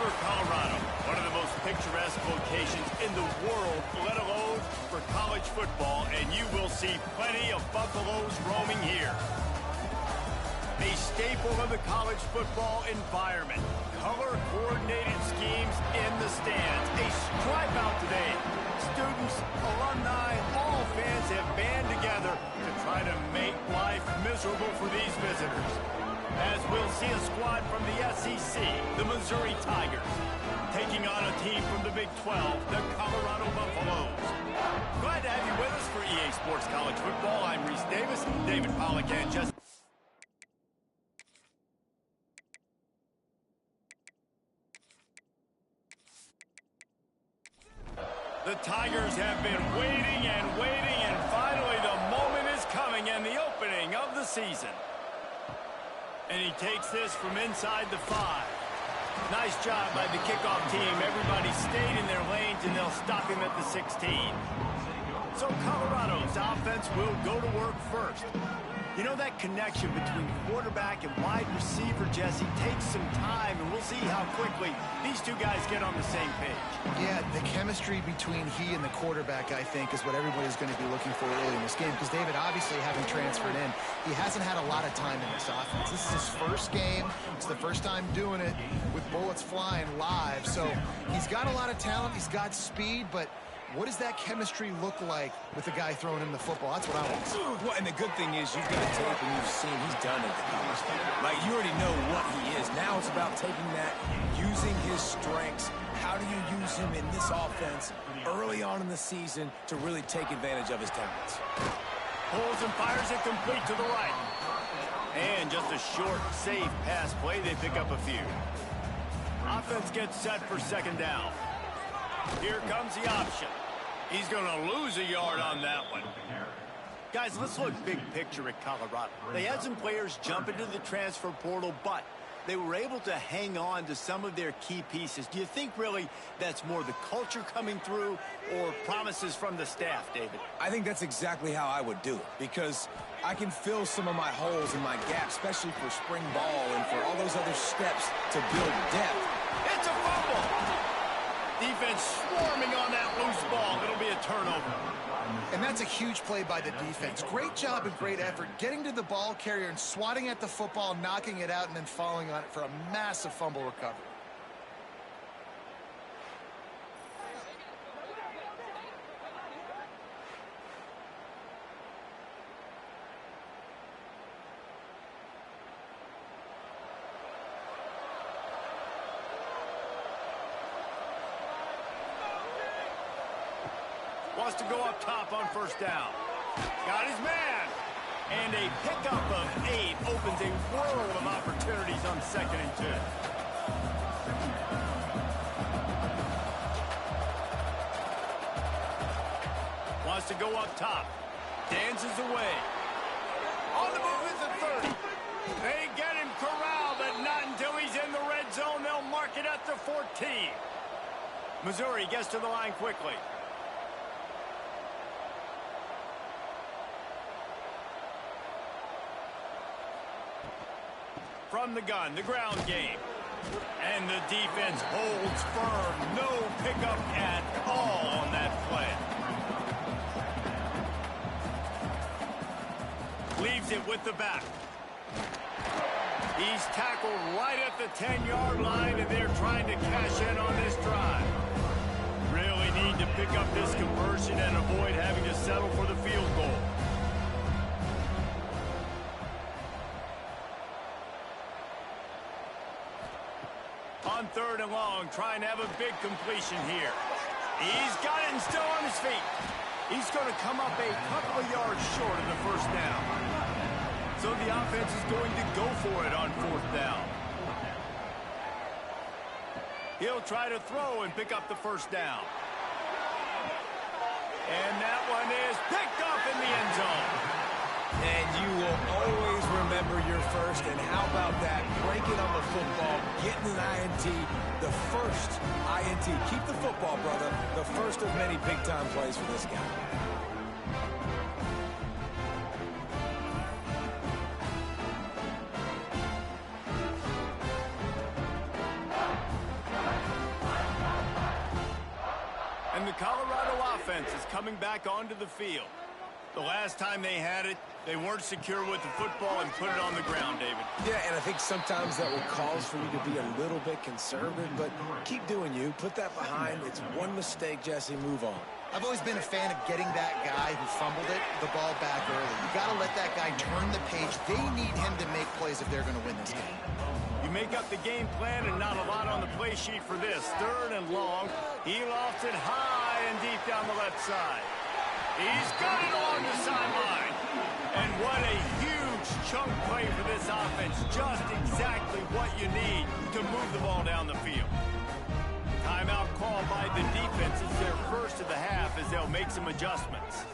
Boulder, Colorado, one of the most picturesque locations in the world, let alone for college football, and you will see plenty of Buffaloes roaming here. A staple of the college football environment. Color-coordinated schemes in the stands. A stripe out today. Students, alumni, all fans have band together to try to make life miserable for these visitors. As we'll see a squad from the SEC, the Missouri Tigers, taking on a team from the Big 12, the Colorado Buffaloes. Glad to have you with us for EA Sports College Football. I'm Reese Davis, David Pollack, and just... The Tigers have been waiting and waiting, and finally the moment is coming and the opening of the season. And he takes this from inside the 5. Nice job by the kickoff team. Everybody stayed in their lanes, and they'll stop him at the 16. So Colorado's offense will go to work first. You know, that connection between quarterback and wide receiver, Jesse, takes some time, and we'll see how quickly these two guys get on the same page. Yeah, the chemistry between he and the quarterback, I think, is what everybody's going to be looking for early in this game. Because David, obviously, having transferred in, he hasn't had a lot of time in this offense. This is his first game. It's the first time doing it with bullets flying live. So he's got a lot of talent. He's got speed, but what does that chemistry look like with the guy throwing him the football? That's what I want to see. Well, and the good thing is you've got tape and you've seen he's done it at the college level. Like, you already know what he is. Now it's about taking that, using his strengths. How do you use him in this offense early on in the season to really take advantage of his talents? Pulls and fires it complete to the right. And just a short, safe pass play. They pick up a few. Offense gets set for second down. Here comes the option. He's going to lose a yard on that one. Guys, let's look big picture at Colorado. They had some players jump into the transfer portal, but they were able to hang on to some of their key pieces. Do you think really that's more the culture coming through or promises from the staff, David? I think that's exactly how I would do it, because I can fill some of my holes and my gaps, especially for spring ball and for all those other steps to build depth. It's a fumble! Defense swarming on that loose ball. It'll be a turnover. And that's a huge play by the defense. Great job and great effort getting to the ball carrier and swatting at the football, knocking it out, and then falling on it for a massive fumble recovery. Wants to go up top on first down. Got his man. And a pickup of 8 opens a world of opportunities on 2nd and 2. Wants to go up top. Dances away. On the move is the 30. They get him corralled, but not until he's in the red zone. They'll mark it at the 14. Missouri gets to the line quickly. From the gun, the ground game. And the defense holds firm. No pickup at all on that play. Leaves it with the back. He's tackled right at the 10-yard line, and they're trying to cash in on this drive. Really need to pick up this conversion and avoid having to settle for the field goal. On 3rd and long, trying to have a big completion here. He's got it and still on his feet. He's going to come up a couple of yards short of the first down. So the offense is going to go for it on 4th down. He'll try to throw and pick up the first down. And that one is picked up in the end zone. And you will always remember your first. And how about that? Breaking on the football, getting an INT, the first INT. Keep the football, brother. The first of many big-time plays for this guy. Colorado offense is coming back onto the field. The last time they had it, they weren't secure with the football and put it on the ground, David. Yeah, and I think sometimes that will cause for you to be a little bit conservative, but keep doing you. Put that behind. It's one mistake, Jesse. Move on. I've always been a fan of getting that guy who fumbled it, the ball back early. You got to let that guy turn the page. They need him to make plays if they're going to win this game. You make up the game plan and not a lot on the play sheet for this. Third and long. He lofts it high and deep down the left side. He's got it along the sideline. And what a huge chunk play for this offense. Just exactly what you need to move the ball down the field. Timeout called by the defense. It's their first of the half as they'll make some adjustments.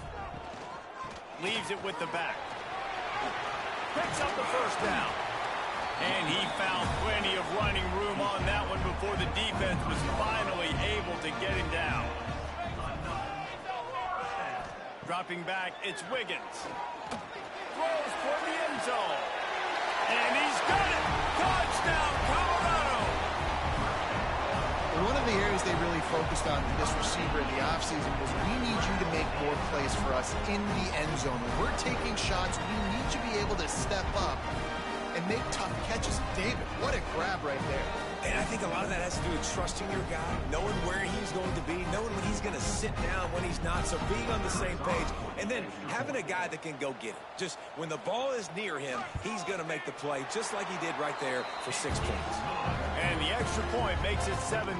Leaves it with the back. Picks up the first down. And he found plenty of running room on that one before the defense was finally able to get him down. Dropping back, it's Wiggins. Throws for the end zone. And he's got it! Touchdown, Colorado! One of the areas they really focused on with this receiver in the offseason was we need you to make more plays for us in the end zone. When we're taking shots, we need to be able to step up and make tough catches. David, what a grab right there. And I think a lot of that has to do with trusting your guy, knowing where he's going to be, knowing when he's going to sit down, when he's not, so being on the same page, and then having a guy that can go get it. Just when the ball is near him, he's going to make the play just like he did right there for 6 points. And the extra point makes it 7-0.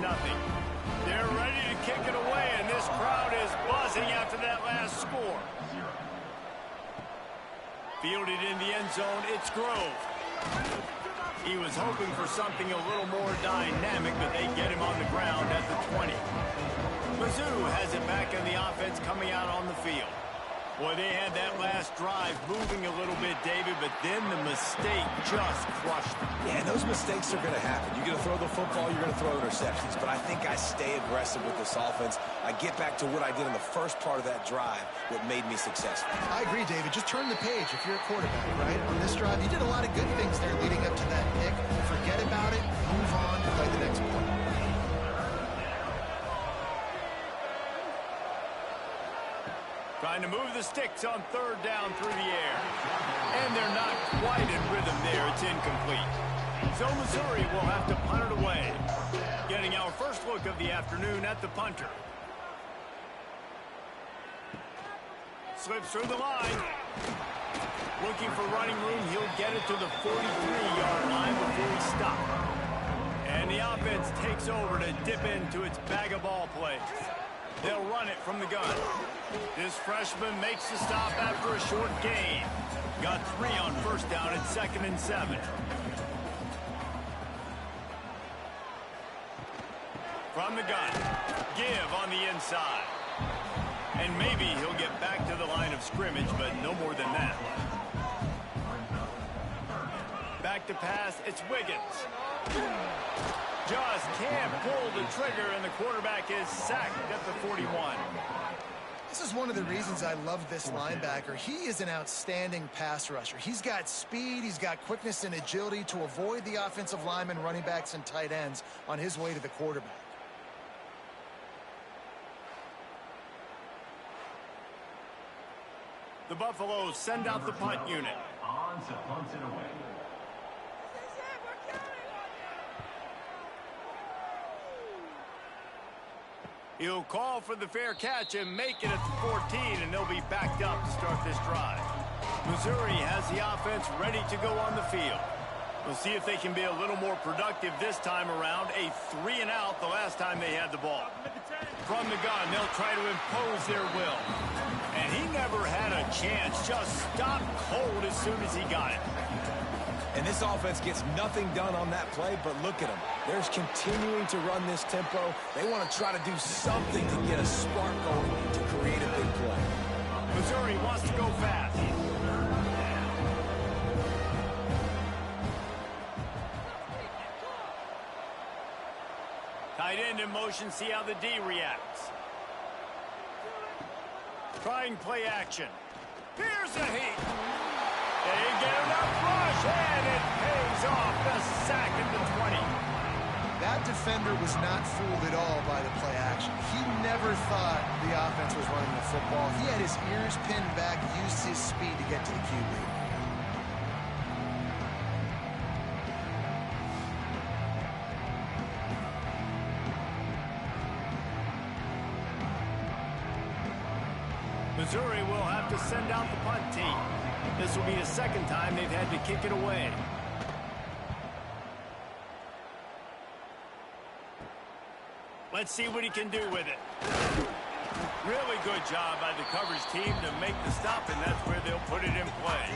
They're ready to kick it away, and this crowd is buzzing after that last score. Fielded in the end zone, it's Grove. He was hoping for something a little more dynamic, but they get him on the ground at the 20. Mizzou has it back in the offense coming out on the field. Boy, they had that last drive moving a little bit, David, but then the mistake just crushed them. Yeah, and those mistakes are going to happen. You're going to throw the football, you're going to throw interceptions, but I think I stay aggressive with this offense. I get back to what I did in the first part of that drive, what made me successful. I agree, David. Just turn the page if you're a quarterback, right? On this drive, you did a lot of good things there leading up to that pick. Forget about it, move on, play the next play. Trying to move the sticks on third down through the air. And they're not quite in rhythm there. It's incomplete. So Missouri will have to punt it away. Getting our first look of the afternoon at the punter. Slips through the line. Looking for running room. He'll get it to the 43-yard line before he stops. And the offense takes over to dip into its bag of ball plays. They'll run it from the gun. This freshman makes the stop after a short gain. Got 3 on first down at 2nd and 7. From the gun. Give on the inside. And maybe he'll get back to the line of scrimmage, but no more than that. Back to pass, it's Wiggins. Just can't pull the trigger, and the quarterback is sacked at the 41. This is one of the reasons I love this linebacker. He is an outstanding pass rusher. He's got speed, he's got quickness and agility to avoid the offensive linemen, running backs, and tight ends on his way to the quarterback. The Buffaloes send out the punt unit. On to punt it away. He'll call for the fair catch and make it at the 14, and they'll be backed up to start this drive. Missouri has the offense ready to go on the field. We'll see if they can be a little more productive this time around. A 3-and-out the last time they had the ball. From the gun, they'll try to impose their will. And he never had a chance. Just stopped cold as soon as he got it. And this offense gets nothing done on that play, but look at them. They're continuing to run this tempo. They want to try to do something to get a spark going to create a big play. Missouri wants to go fast. Tight end in motion, see how the D reacts. Trying play action. Here's a heat. They get enough rush, and it pays off. The sack at the 20. That defender was not fooled at all by the play action. He never thought the offense was running the football. He had his ears pinned back, used his speed to get to the QB. Missouri will have to send out the punt team. This will be the second time they've had to kick it away. Let's see what he can do with it. Really good job by the coverage team to make the stop, and that's where they'll put it in play.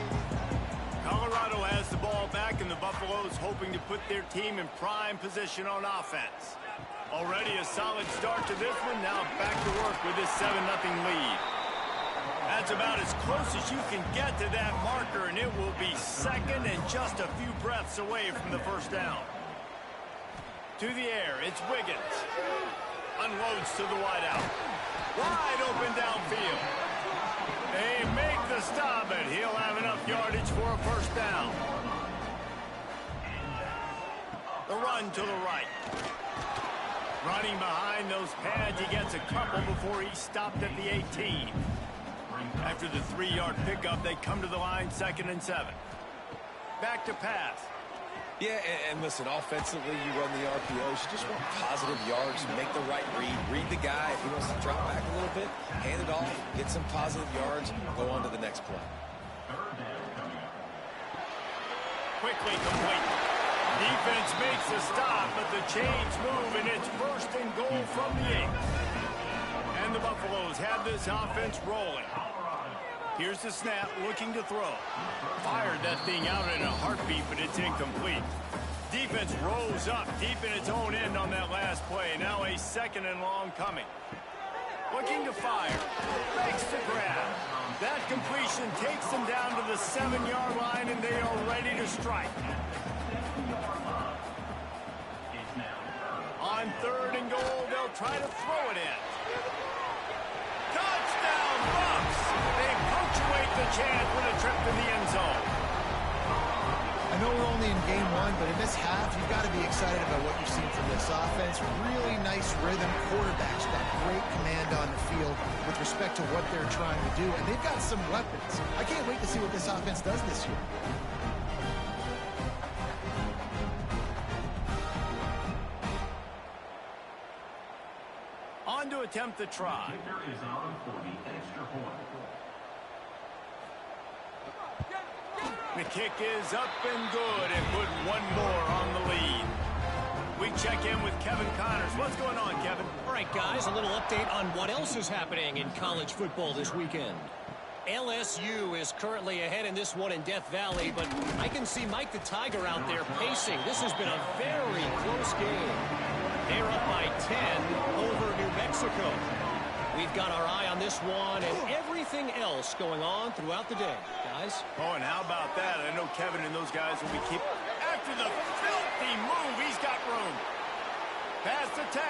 Colorado has the ball back, and the Buffaloes hoping to put their team in prime position on offense. Already a solid start to this one. Now back to work with this 7-0 lead. That's about as close as you can get to that marker, and it will be second and just a few breaths away from the first down. To the air, it's Wiggins. Unloads to the wideout. Wide open downfield. They make the stop, and he'll have enough yardage for a first down. The run to the right. Running behind those pads, he gets a couple before he's stopped at the 18. After the 3-yard pickup, they come to the line 2nd and 7. Back to pass. Yeah, and listen, offensively, you run the RPOs. You just want positive yards, make the right read the guy. If he wants to drop back a little bit, hand it off, get some positive yards, go on to the next play. Quickly complete. Defense makes the stop, but the chains move, and it's 1st and goal from the 8. And the Buffaloes have this offense rolling. Here's the snap, looking to throw. Fired that thing out in a heartbeat, but it's incomplete. Defense rose up deep in its own end on that last play. Now a 2nd and long coming. Looking to fire. Makes the grab. That completion takes them down to the 7-yard line, and they are ready to strike. On 3rd and goal, they'll try to throw it in. Touchdown, Bucks! They punctuate the chance with a trip to the end zone. I know we're only in game 1, but in this half, you've got to be excited about what you've seen from this offense. Really nice rhythm. Quarterback's got great command on the field with respect to what they're trying to do, and they've got some weapons. I can't wait to see what this offense does this year. On to attempt the try. Kicker is on for the extra point. The kick is up and good, and put one more on the lead. We check in with Kevin Connors. What's going on, Kevin? All right, guys, a little update on what else is happening in college football this weekend. LSU is currently ahead in this one in Death Valley, but I can see Mike the Tiger out there pacing. This has been a very close game. They're up by 10 over New Mexico. We've got our eye on this one and everything else going on throughout the day. Guys? Oh, and how about that? I know Kevin and those guys will be keep... After the filthy move, he's got room. Pass to 10.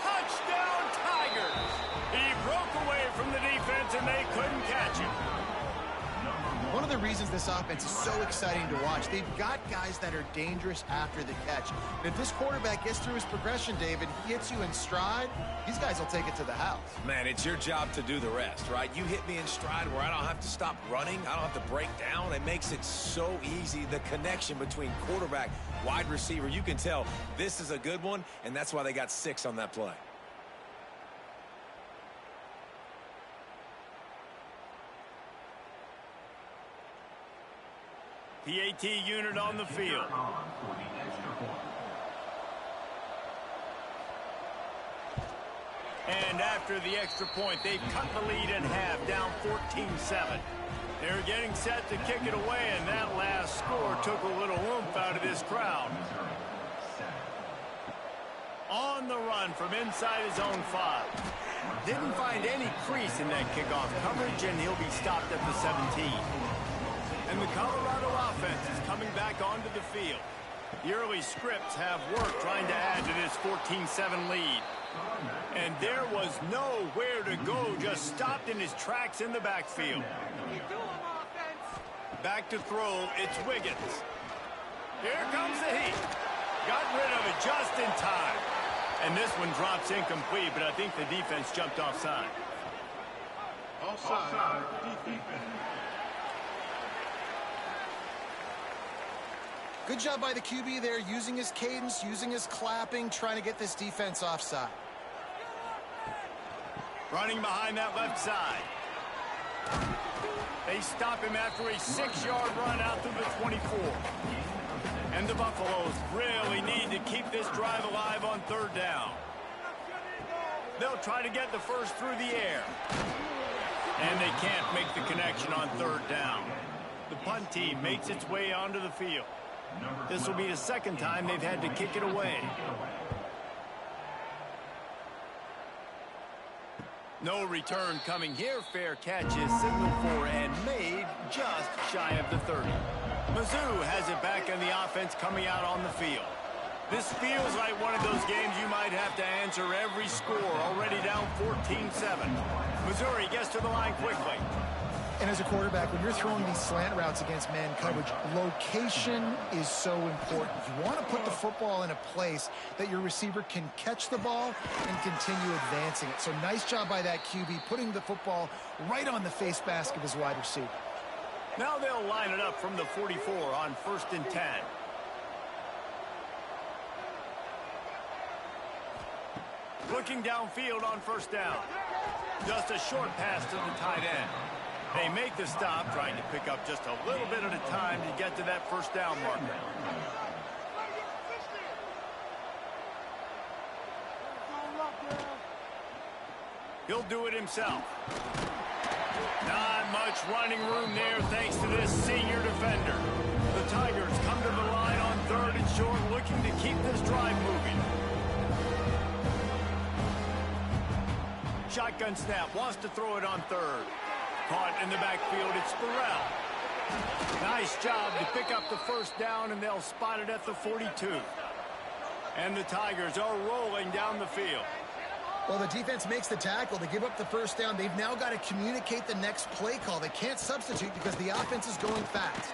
Touchdown, Tigers! He broke away from the defense, and they couldn't catch him. One of the reasons this offense is so exciting to watch, they've got guys that are dangerous after the catch. And if this quarterback gets through his progression, David, he hits you in stride, these guys will take it to the house. Man, it's your job to do the rest, right? You hit me in stride where I don't have to stop running. I don't have to break down. It makes it so easy. The connection between quarterback, wide receiver, you can tell this is a good one, and that's why they got 6 on that play. PAT unit on the field. And after the extra point, they've cut the lead in half, down 14-7. They're getting set to kick it away, and that last score took a little oomph out of this crowd. On the run from inside his own 5. Didn't find any crease in that kickoff coverage, and he'll be stopped at the 17. And the Colorado offense is coming back onto the field. The early scripts have worked trying to add to this 14-7 lead. And there was nowhere to go, just stopped in his tracks in the backfield. Back to throw, it's Wiggins. Here comes the heat. Got rid of it just in time. And this one drops incomplete, but I think the defense jumped offside. Offside. Defense. Good job by the QB there, using his cadence, using his clapping, trying to get this defense offside. Running behind that left side. They stop him after a 6-yard run out to the 24. And the Buffaloes really need to keep this drive alive on 3rd down. They'll try to get the first through the air. And they can't make the connection on 3rd down. The punt team makes its way onto the field. This will be the 2nd time they've had to kick it away. No return coming here. Fair catch is signaled for and made just shy of the 30. Mizzou has it back in the offense coming out on the field. This feels like one of those games you might have to answer every score. Already down 14-7. Missouri gets to the line quickly. And as a quarterback, when you're throwing these slant routes against man coverage, location is so important. You want to put the football in a place that your receiver can catch the ball and continue advancing it. So nice job by that QB, putting the football right on the face mask of his wide receiver. Now they'll line it up from the 44 on 1st and 10. Looking downfield on 1st down. Just a short pass to the tight end. They make the stop, trying to pick up just a little bit at a time to get to that 1st down marker. He'll do it himself. Not much running room there thanks to this senior defender. The Tigers come to the line on 3rd and short, looking to keep this drive moving. Shotgun snap, wants to throw it on 3rd. Caught in the backfield, it's Burrell. Nice job to pick up the 1st down, and they'll spot it at the 42. And the Tigers are rolling down the field. Well, the defense makes the tackle. They give up the 1st down. They've now got to communicate the next play call. They can't substitute because the offense is going fast.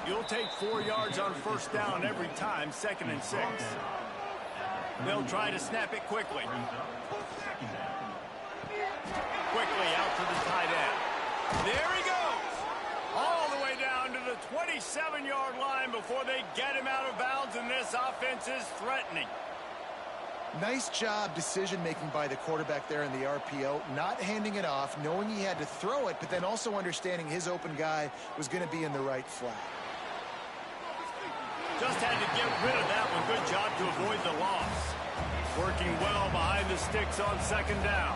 You'll take 4 yards on 1st down every time, 2nd and 6. They'll try to snap it quickly. Quickly out to the tight end. There he goes. All the way down to the 27-yard line before they get him out of bounds, and this offense is threatening. Nice job decision-making by the quarterback there in the RPO, not handing it off, knowing he had to throw it, but then also understanding his open guy was going to be in the right flat. Just had to get rid of that one. Good job to avoid the loss. Working well behind the sticks on 2nd down.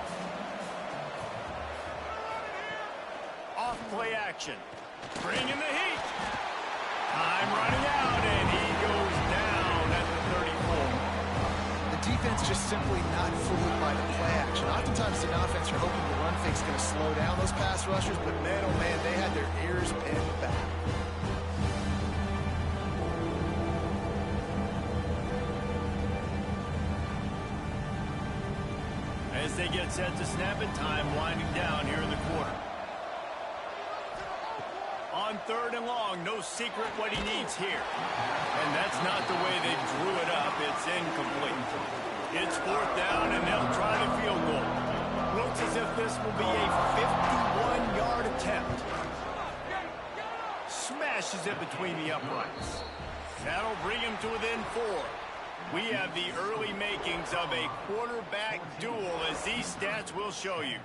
Off play action. Bringing the heat. Time running out, and he goes down at the 34. The defense just simply not fooled by the play action. Oftentimes, an offense, you're hoping the run fake's going to slow down those pass rushers, but man, oh man, they had their ears pinned back. As they get set to snap it, time winding down here in the quarter. On 3rd and long, no secret what he needs here. And that's not the way they drew it up. It's incomplete. It's 4th down, and they'll try the field goal. Looks as if this will be a 51-yard attempt. Smashes it between the uprights. That'll bring him to within 4. We have the early makings of a quarterback duel, as these stats will show you.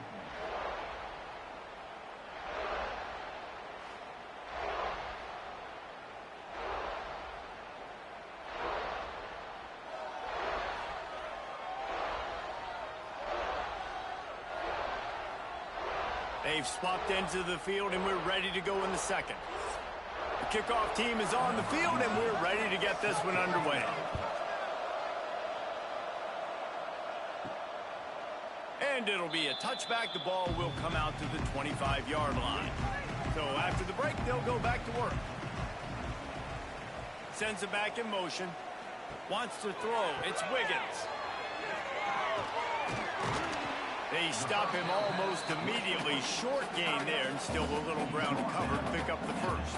They've swapped into the field, and we're ready to go in the 2nd. The kickoff team is on the field, and we're ready to get this one underway. And it'll be a touchback. The ball will come out to the 25-yard line. So after the break, they'll go back to work. Sends it back in motion. Wants to throw. It's Wiggins. They stop him almost immediately. Short gain there, and still a little ground to cover to pick up the 1st.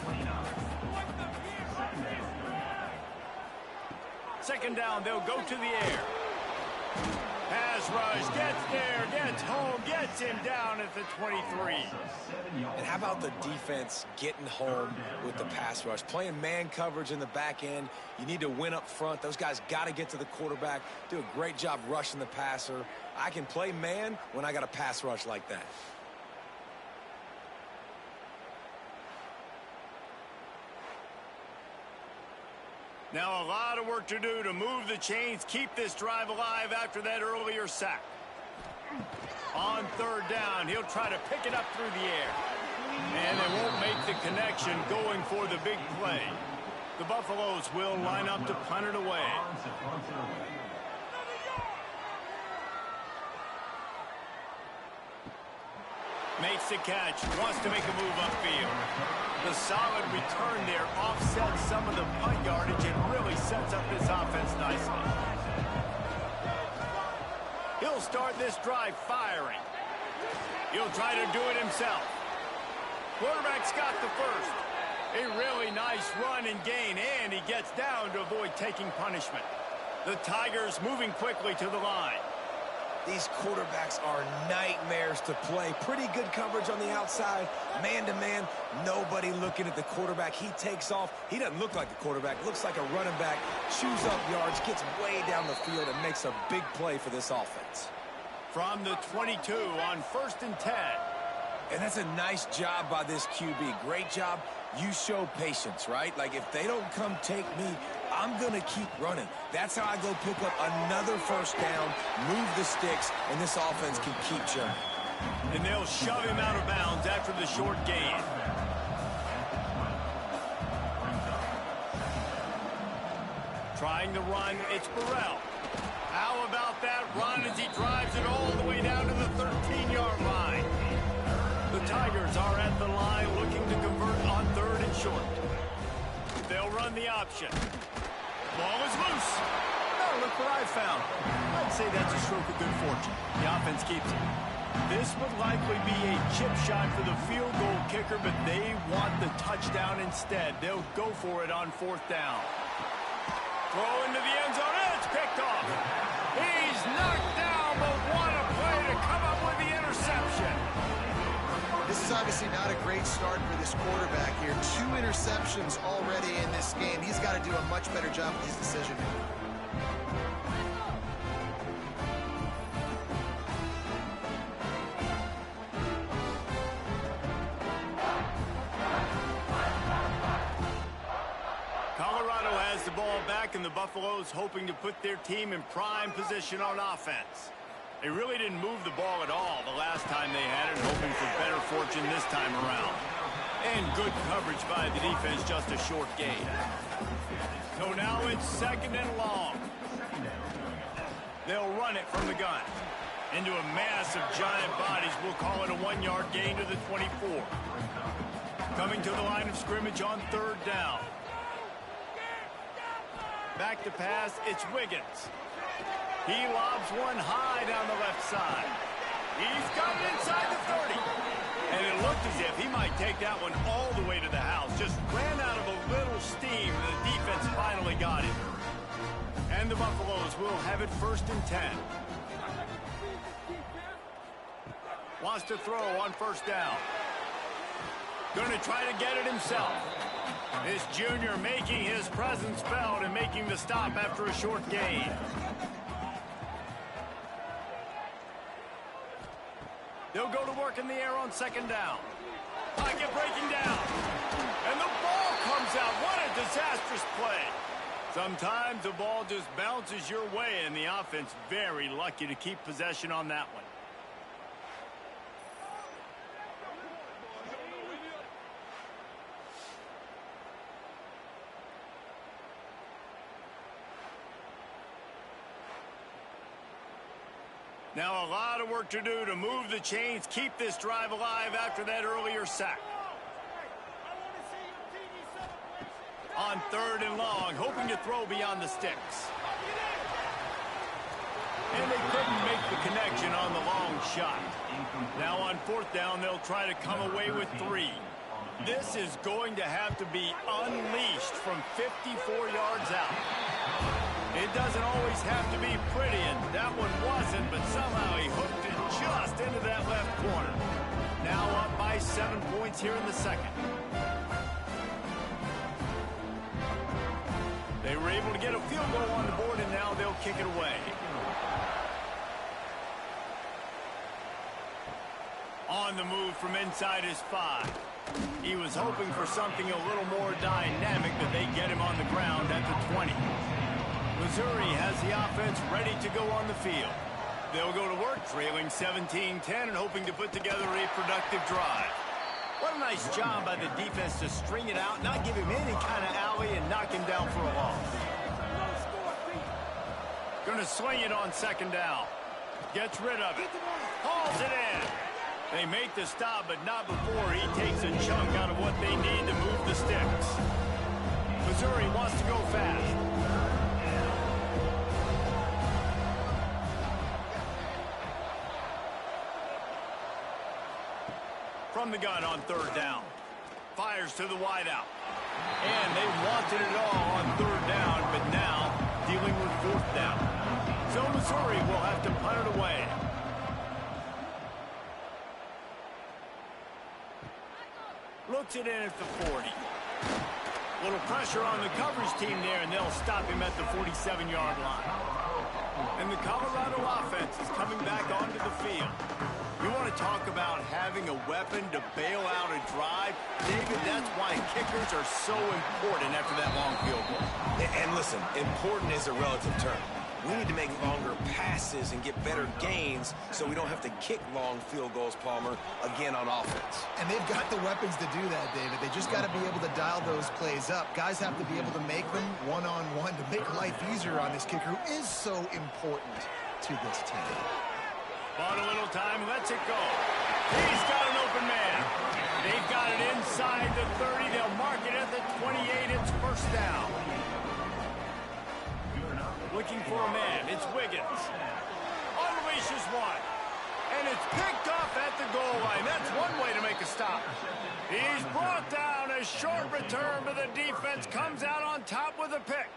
second down, they'll go to the air. Pass rush, gets there, gets home, gets him down at the 23. And how about the defense getting home with the pass rush? Playing man coverage in the back end. You need to win up front. Those guys got to get to the quarterback. Do a great job rushing the passer. I can play man when I got a pass rush like that. Now a lot of work to do to move the chains, keep this drive alive after that earlier sack. On third down, he'll try to pick it up through the air. And they won't make the connection going for the big play. The Buffaloes will line up to punt it away. Makes the catch, wants to make a move upfield. The solid return there offsets some of the punt yardage and really sets up this offense nicely. He'll start this drive firing. He'll try to do it himself. Quarterback's got the first. A really nice run and gain, and he gets down to avoid taking punishment. The Tigers moving quickly to the line. These quarterbacks are nightmares to play. Pretty good coverage on the outside. Man-to-man, nobody looking at the quarterback. He takes off. He doesn't look like a quarterback. Looks like a running back. Chews up yards, gets way down the field, and makes a big play for this offense. From the 22 on 1st and 10. And that's a nice job by this QB. Great job. You show patience, right? Like, if they don't come take me, I'm going to keep running. That's how I go pick up another first down, move the sticks, and this offense can keep churning. And they'll shove him out of bounds after the short gain. Trying to run, it's Burrell. How about that run as he drives it all the way down to the 13-yard line? The Tigers are at the line looking to convert on 3rd and short. They'll run the option. Ball is loose. Oh, look what I found. I'd say that's a stroke of good fortune. The offense keeps it. This would likely be a chip shot for the field goal kicker, but they want the touchdown instead. They'll go for it on 4th down. Throw into the end zone. It's picked off. He's knocked down, but what a play to come up with the interception. This is obviously not a great start for this quarterback here. 2 interceptions already in this game. He's got to do a much better job with his decision making. Colorado has the ball back, and the Buffaloes hoping to put their team in prime position on offense. They really didn't move the ball at all the last time they had it, hoping for better fortune this time around. And good coverage by the defense, just a short gain. So now it's 2nd and long. They'll run it from the gun. Into a mass of giant bodies, we'll call it a 1-yard gain to the 24. Coming to the line of scrimmage on 3rd down. Back to pass, it's Wiggins. He lobs one high down the left side. He's got it inside the 30. And it looked as if he might take that one all the way to the house. Just ran out of a little steam. The defense finally got it. And the Buffaloes will have it 1st and 10. Wants to throw on 1st down. Going to try to get it himself. This junior making his presence felt and making the stop after a short gain. They'll go to work in the air on 2nd down. Pocket breaking down. And the ball comes out. What a disastrous play. Sometimes the ball just bounces your way, and the offense very lucky to keep possession on that one. Now a lot of work to do to move the chains, keep this drive alive after that earlier sack. On 3rd and long, hoping to throw beyond the sticks. And they couldn't make the connection on the long shot. Now on 4th down, they'll try to come away with 3. This is going to have to be unleashed from 54 yards out. It doesn't always have to be pretty, and that one wasn't, but somehow he hooked it just into that left corner. Now up by 7 points here in the second. They were able to get a field goal on the board, and now they'll kick it away. On the move from inside his 5. He was hoping for something a little more dynamic, but they get him on the ground at the 20. Missouri has the offense ready to go on the field. They'll go to work trailing 17-10 and hoping to put together a productive drive. What a nice job by the defense to string it out, not give him any kind of alley, and knock him down for a loss. Gonna swing it on second down. Gets rid of it. Hauls it in. They make the stop, but not before he takes a chunk out of what they need to move the sticks. Missouri wants to go fast. From the gun on third down. Fires to the wideout. And they wanted it all on third down, but now dealing with fourth down. So Missouri will have to punt it away. Looks it in at the 40. Little pressure on the coverage team there, and they'll stop him at the 47-yard line. And the Colorado offense is coming back onto the field. You want to talk about having a weapon to bail out a drive? David, that's why kickers are so important after that long field goal. And listen, important is a relative term. We need to make longer passes and get better gains so we don't have to kick long field goals, Palmer, again on offense. And they've got the weapons to do that, David. They just got to be able to dial those plays up. Guys have to be able to make them one-on-one to make life easier on this kicker, who is so important to this team. Bought a little time, lets it go. He's got an open man. They've got it inside the 30. They'll mark it at the 28. It's first down. Looking for a man. It's Wiggins. Unleashes one. And it's picked off at the goal line. That's one way to make a stop. He's brought down. A short return, but the defense comes out on top with a pick.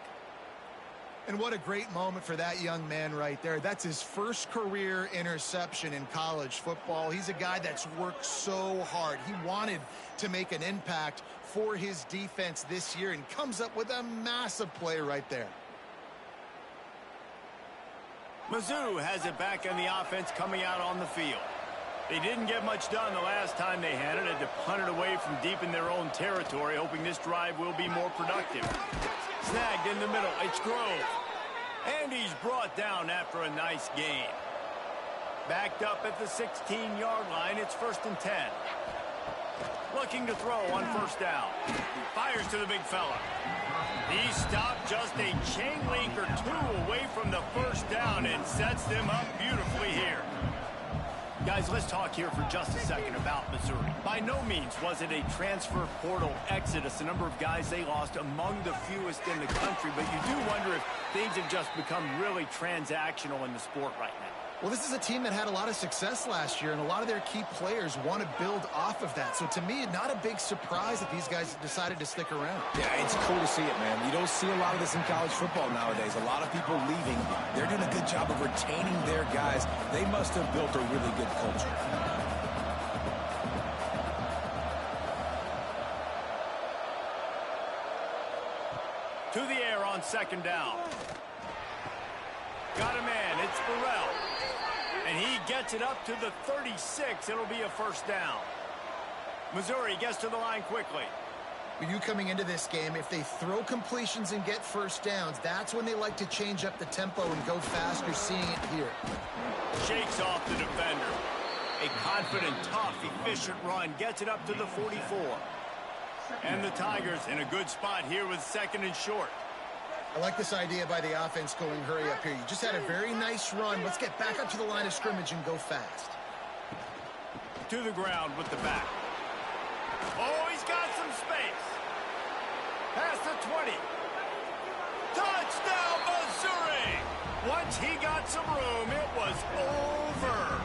And what a great moment for that young man right there. That's his first career interception in college football. He's a guy that's worked so hard. He wanted to make an impact for his defense this year and comes up with a massive play right there. Mizzou has it back on the offense coming out on the field. They didn't get much done the last time they had it. Had to punt it away from deep in their own territory, hoping this drive will be more productive. Snagged in the middle. It's Grove. And he's brought down after a nice gain. Backed up at the 16-yard line. It's 1st and 10. Looking to throw on first down. Fires to the big fella. He stopped just a chain link or two away from the first down and sets them up beautifully here. Guys, let's talk here for just a second about Missouri. By no means was it a transfer portal exodus. The number of guys they lost among the fewest in the country, but you do wonder if things have just become really transactional in the sport right now. Well, this is a team that had a lot of success last year, and a lot of their key players want to build off of that. So to me, not a big surprise that these guys decided to stick around. Yeah, it's cool to see it, man. You don't see a lot of this in college football nowadays. A lot of people leaving. They're doing a good job of retaining their guys. They must have built a really good culture. To the air on second down. Got a man. It's Burrell. And he gets it up to the 36. It'll be a first down. Missouri gets to the line quickly. For you coming into this game, if they throw completions and get first downs, that's when they like to change up the tempo and go fast. You're seeing it here. Shakes off the defender. A confident, tough, efficient run. Gets it up to the 44. And the Tigers in a good spot here with 2nd and short. I like this idea by the offense going hurry up here. You just had a very nice run. Let's get back up to the line of scrimmage and go fast. To the ground with the back. Oh, he's got some space. Past the 20. Touchdown, Missouri! Once he got some room, it was over.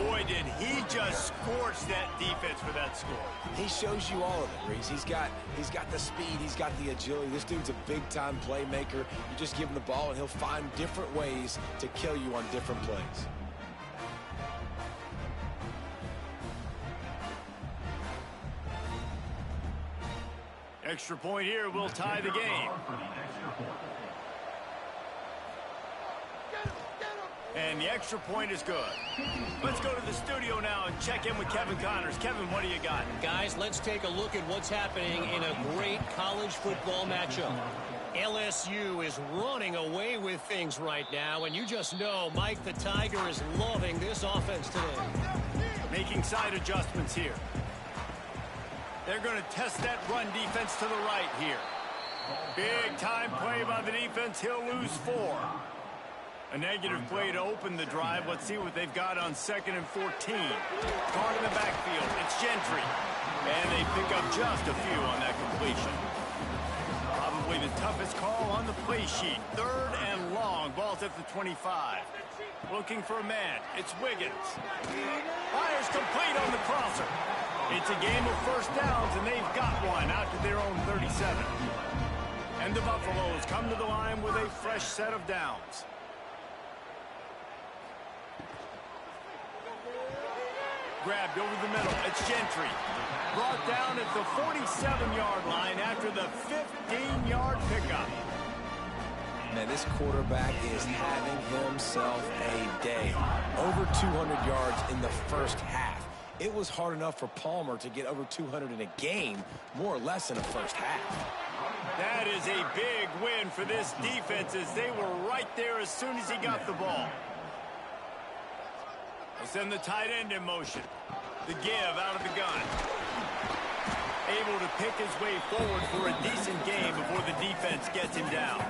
Boy, did he just scorch that defense for that score. He shows you all of it, Reese. He's got the speed. He's got the agility. This dude's a big-time playmaker. You just give him the ball, and he'll find different ways to kill you on different plays. Extra point here will tie the game. And the extra point is good. Let's go to the studio now and check in with Kevin Connors. Kevin, what do you got? Guys, let's take a look at what's happening in a great college football matchup. LSU is running away with things right now, and you just know Mike the Tiger is loving this offense today. Making side adjustments here. They're going to test that run defense to the right here. Big time play by the defense. He'll lose 4. A negative play to open the drive. Let's see what they've got on 2nd and 14. Caught in the backfield. It's Gentry. And they pick up just a few on that completion. Probably the toughest call on the play sheet. 3rd and long. Ball's at the 25. Looking for a man. It's Wiggins. Fires complete on the crosser. It's a game of first downs, and they've got one out to their own 37. And the Buffaloes come to the line with a fresh set of downs. Grabbed over the middle. It's Gentry. Brought down at the 47-yard line after the 15-yard pickup. Man, this quarterback is having himself a day. Over 200 yards in the first half. It was hard enough for Palmer to get over 200 in a game, more or less in the first half. That is a big win for this defense as they were right there as soon as he got the ball. They send the tight end in motion. The give out of the gun. Able to pick his way forward for a decent game before the defense gets him down.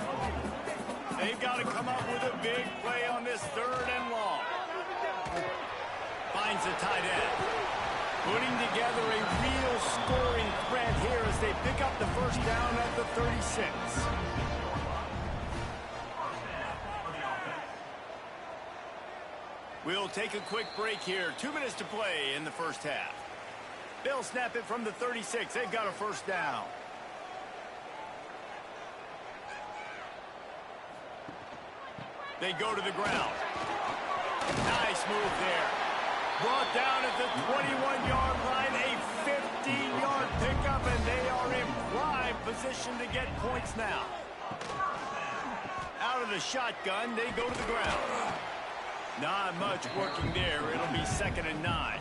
They've got to come up with a big play on this 3rd and long. Finds the tight end. Putting together a real scoring threat here as they pick up the first down at the 36. We'll take a quick break here. 2 minutes to play in the first half. They'll snap it from the 36. They've got a first down. They go to the ground. Nice move there. Brought down at the 21-yard line. A 15-yard pickup, and they are in prime position to get points now. Out of the shotgun, they go to the ground. Not much working there. It'll be 2nd and 9.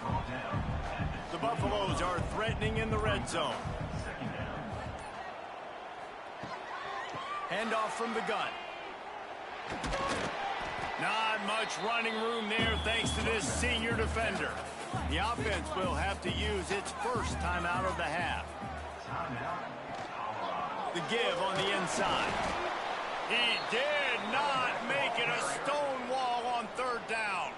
The Buffaloes are threatening in the red zone. Handoff from the gun. Not much running room there thanks to this senior defender. The offense will have to use its first timeout of the half. The give on the inside. He did not make it a stone wall on 3rd down.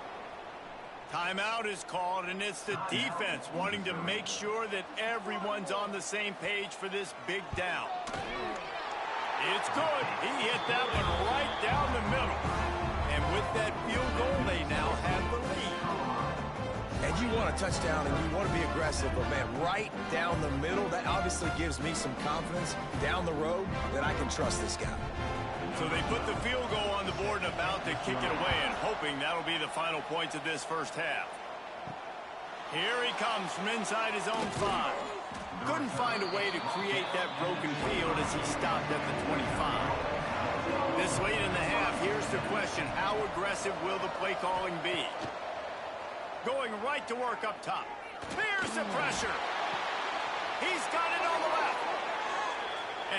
Timeout is called, and it's the defense wanting to make sure that everyone's on the same page for this big down. It's good. He hit that one right down the middle. And with that field goal, they now have the lead. And you want a touchdown, and you want to be aggressive, but, man, right down the middle, that obviously gives me some confidence down the road that I can trust this guy. So they put the field goal on the board and about to kick it away, and hoping that'll be the final points of this first half. Here he comes from inside his own 5. Couldn't find a way to create that broken field as he stopped at the 25. This late in the half, here's the question. How aggressive will the play calling be? Going right to work up top. Here's the pressure. He's got it on the left.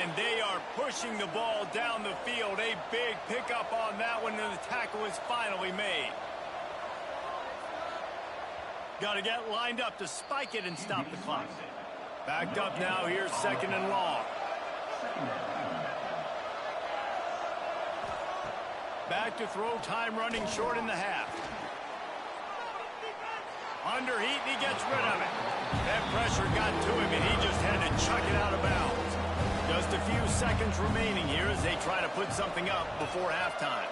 And they are pushing the ball down the field. A big pickup on that one, and the tackle is finally made. Got to get lined up to spike it and stop the clock. Backed up now. Here's 2nd and long. Back to throw. Time running short in the half. Under heat, and he gets rid of it. That pressure got to him, and he just had to chuck it out of bounds. Just a few seconds remaining here as they try to put something up before halftime.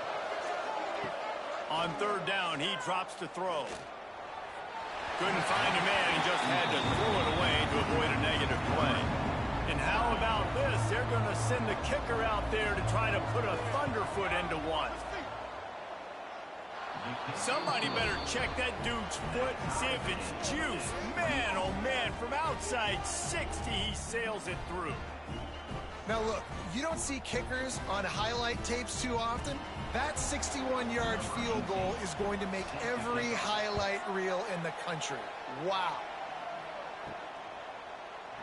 On 3rd down, he drops to throw. Couldn't find a man and just had to throw it away to avoid a negative play. And how about this? They're going to send the kicker out there to try to put a thunderfoot into one. Somebody better check that dude's foot and see if it's juice. Man, oh man, from outside 60, he sails it through. Now look, you don't see kickers on highlight tapes too often. That 61-yard field goal is going to make every highlight reel in the country. Wow.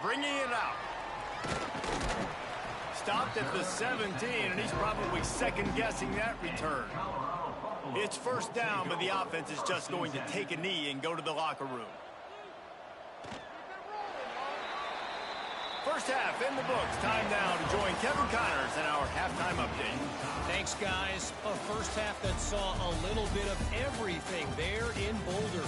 Bringing it out. Stopped at the 17, and he's probably second-guessing that return. It's first down, but the offense is just going to take a knee and go to the locker room. First half in the books. Time now to join Kevin Connors in our halftime update. Thanks, guys. A first half that saw a little bit of everything there in Boulder.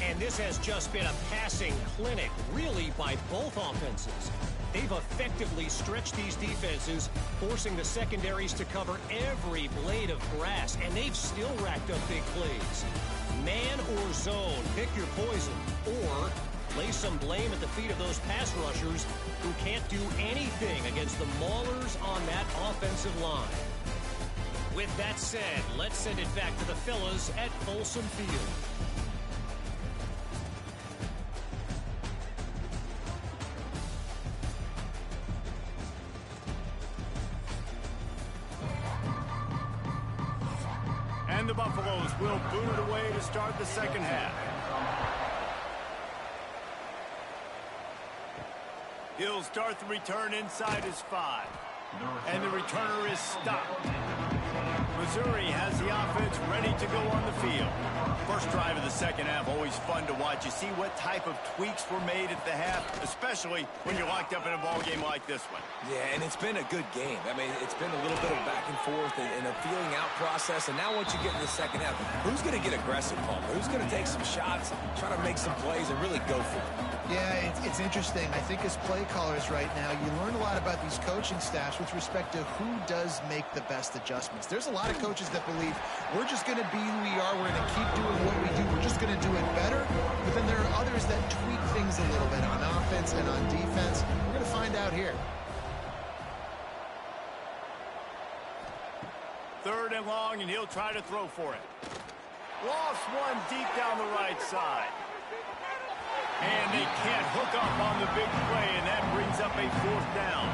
And this has just been a passing clinic, really, by both offenses. They've effectively stretched these defenses, forcing the secondaries to cover every blade of grass, and they've still racked up big plays. Man or zone, pick your poison, or lay some blame at the feet of those pass rushers who can't do anything against the maulers on that offensive line. With that said, let's send it back to the fellas at Folsom Field. And the Buffaloes will boot it away to start the second half. He'll start the return inside his 5. And the returner is stopped. Missouri has the offense ready to go on the field. First drive of the second half, always fun to watch. You see what type of tweaks were made at the half, especially when you're locked up in a ball game like this one. Yeah, and it's been a good game. I mean, it's been a little bit of back and forth and a feeling out process. And now once you get in the second half, who's going to get aggressive, Paul? Who's going to take some shots, try to make some plays, and really go for it? Yeah, it's interesting. I think as play callers right now, you learn a lot about these coaching staffs with respect to who does make the best adjustments. There's a lot of coaches that believe we're just going to be who we are. We're going to keep doing what we do. We're just going to do it better. But then there are others that tweak things a little bit on offense and on defense. We're going to find out here. Third and long, and he'll try to throw for it. Lost one deep down the right side. And they can't hook up on the big play, and that brings up a fourth down.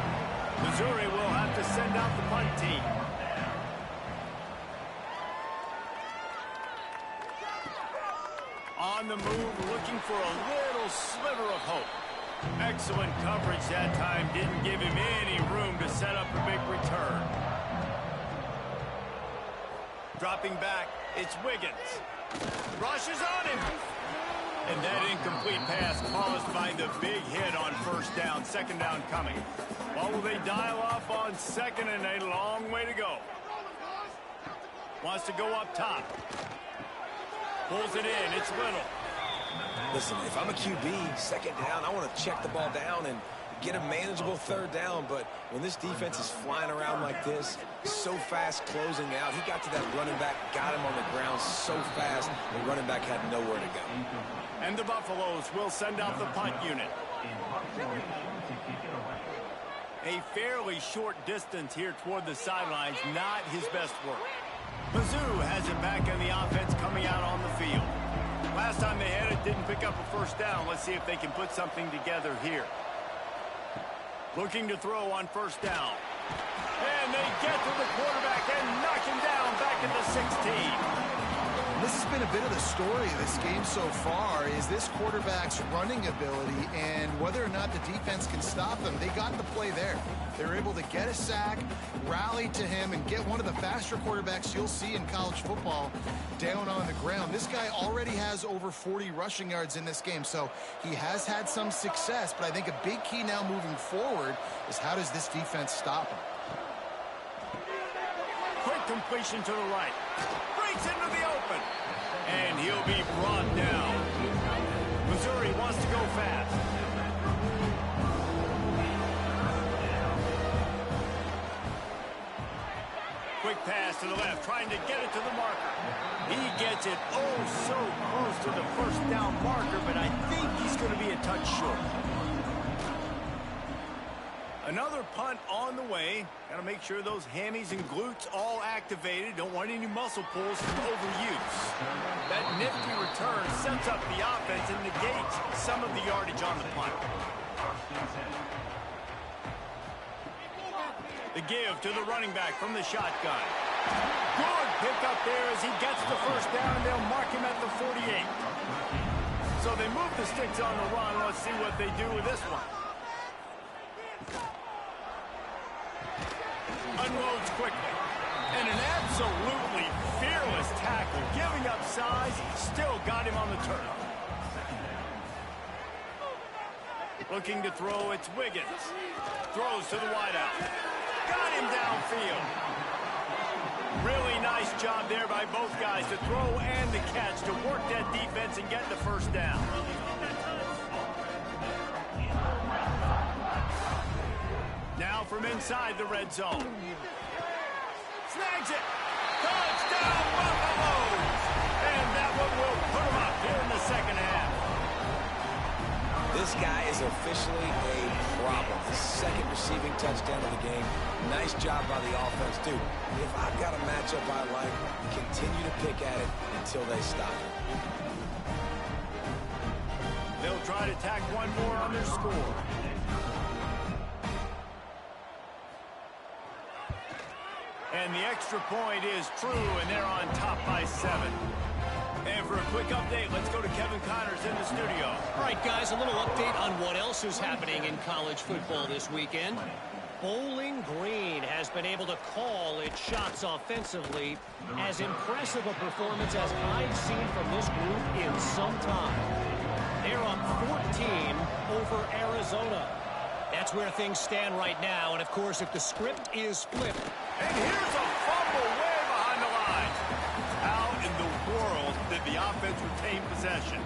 Missouri will have to send out the punt team. On the move, looking for a little sliver of hope. Excellent coverage that time. Didn't give him any room to set up a big return. Dropping back, it's Wiggins. Rushes on him. And that incomplete pass caused by the big hit on first down. Second down coming. Well, will they dial up on second, and a long way to go. Wants to go up top. Pulls it in. It's Little. Listen, if I'm a QB, second down, I want to check the ball down and get a manageable third down. But when this defense is flying around like this, so fast closing out, he got to that running back, got him on the ground so fast, the running back had nowhere to go. And the Buffaloes will send out the punt unit. A fairly short distance here toward the sidelines, not his best work. Mizzou has it back in the offense coming out on the field. Last time they had it, didn't pick up a first down. Let's see if they can put something together here. Looking to throw on first down. And they get to the quarterback and knock him down back at the 16. This has been a bit of the story of this game so far, is this quarterback's running ability and whether or not the defense can stop them. They got the play there. They were able to get a sack, rally to him, and get one of the faster quarterbacks you'll see in college football down on the ground. This guy already has over 40 rushing yards in this game, so he has had some success, but I think a big key now moving forward is how does this defense stop him? Quick completion to the right. Breaks into the open. And he'll be brought down. Missouri wants to go fast. Quick quick pass to the left, trying to get it to the marker. He gets it oh so close to the first down marker, but I think he's going to be a touch short. Another punt on the way. Got to make sure those hammies and glutes all activated. Don't want any muscle pulls from overuse. That nifty return sets up the offense and negates some of the yardage on the punt. The give to the running back from the shotgun. Good pickup there as he gets the first down, and they'll mark him at the 48. So they move the sticks on the run. Let's see what they do with this one. Unloads quickly. And an absolutely fearless tackle. Giving up size, still got him on the turf. Looking to throw, it's Wiggins. Throws to the wideout. Got him downfield. Really nice job there by both guys to throw and to catch, to work that defense and get the first down. Now from inside the red zone. Snags it. Touchdown, Buffaloes! And that one will put them up here in the second half. This guy is officially a problem. His second receiving touchdown of the game. Nice job by the offense, too. If I've got a matchup I like, continue to pick at it until they stop it. They'll try to tack one more on their score. And the extra point is true, and they're on top by 7. And for a quick update, let's go to Kevin Connors in the studio. All right, guys, a little update on what else is happening in college football this weekend. Bowling Green has been able to call its shots offensively. As impressive a performance as I've seen from this group in some time. They're up 14 over Arizona. That's where things stand right now. And, of course, if the script is flipped. And here's a fumble way behind the line. How in the world did the offense retain possession?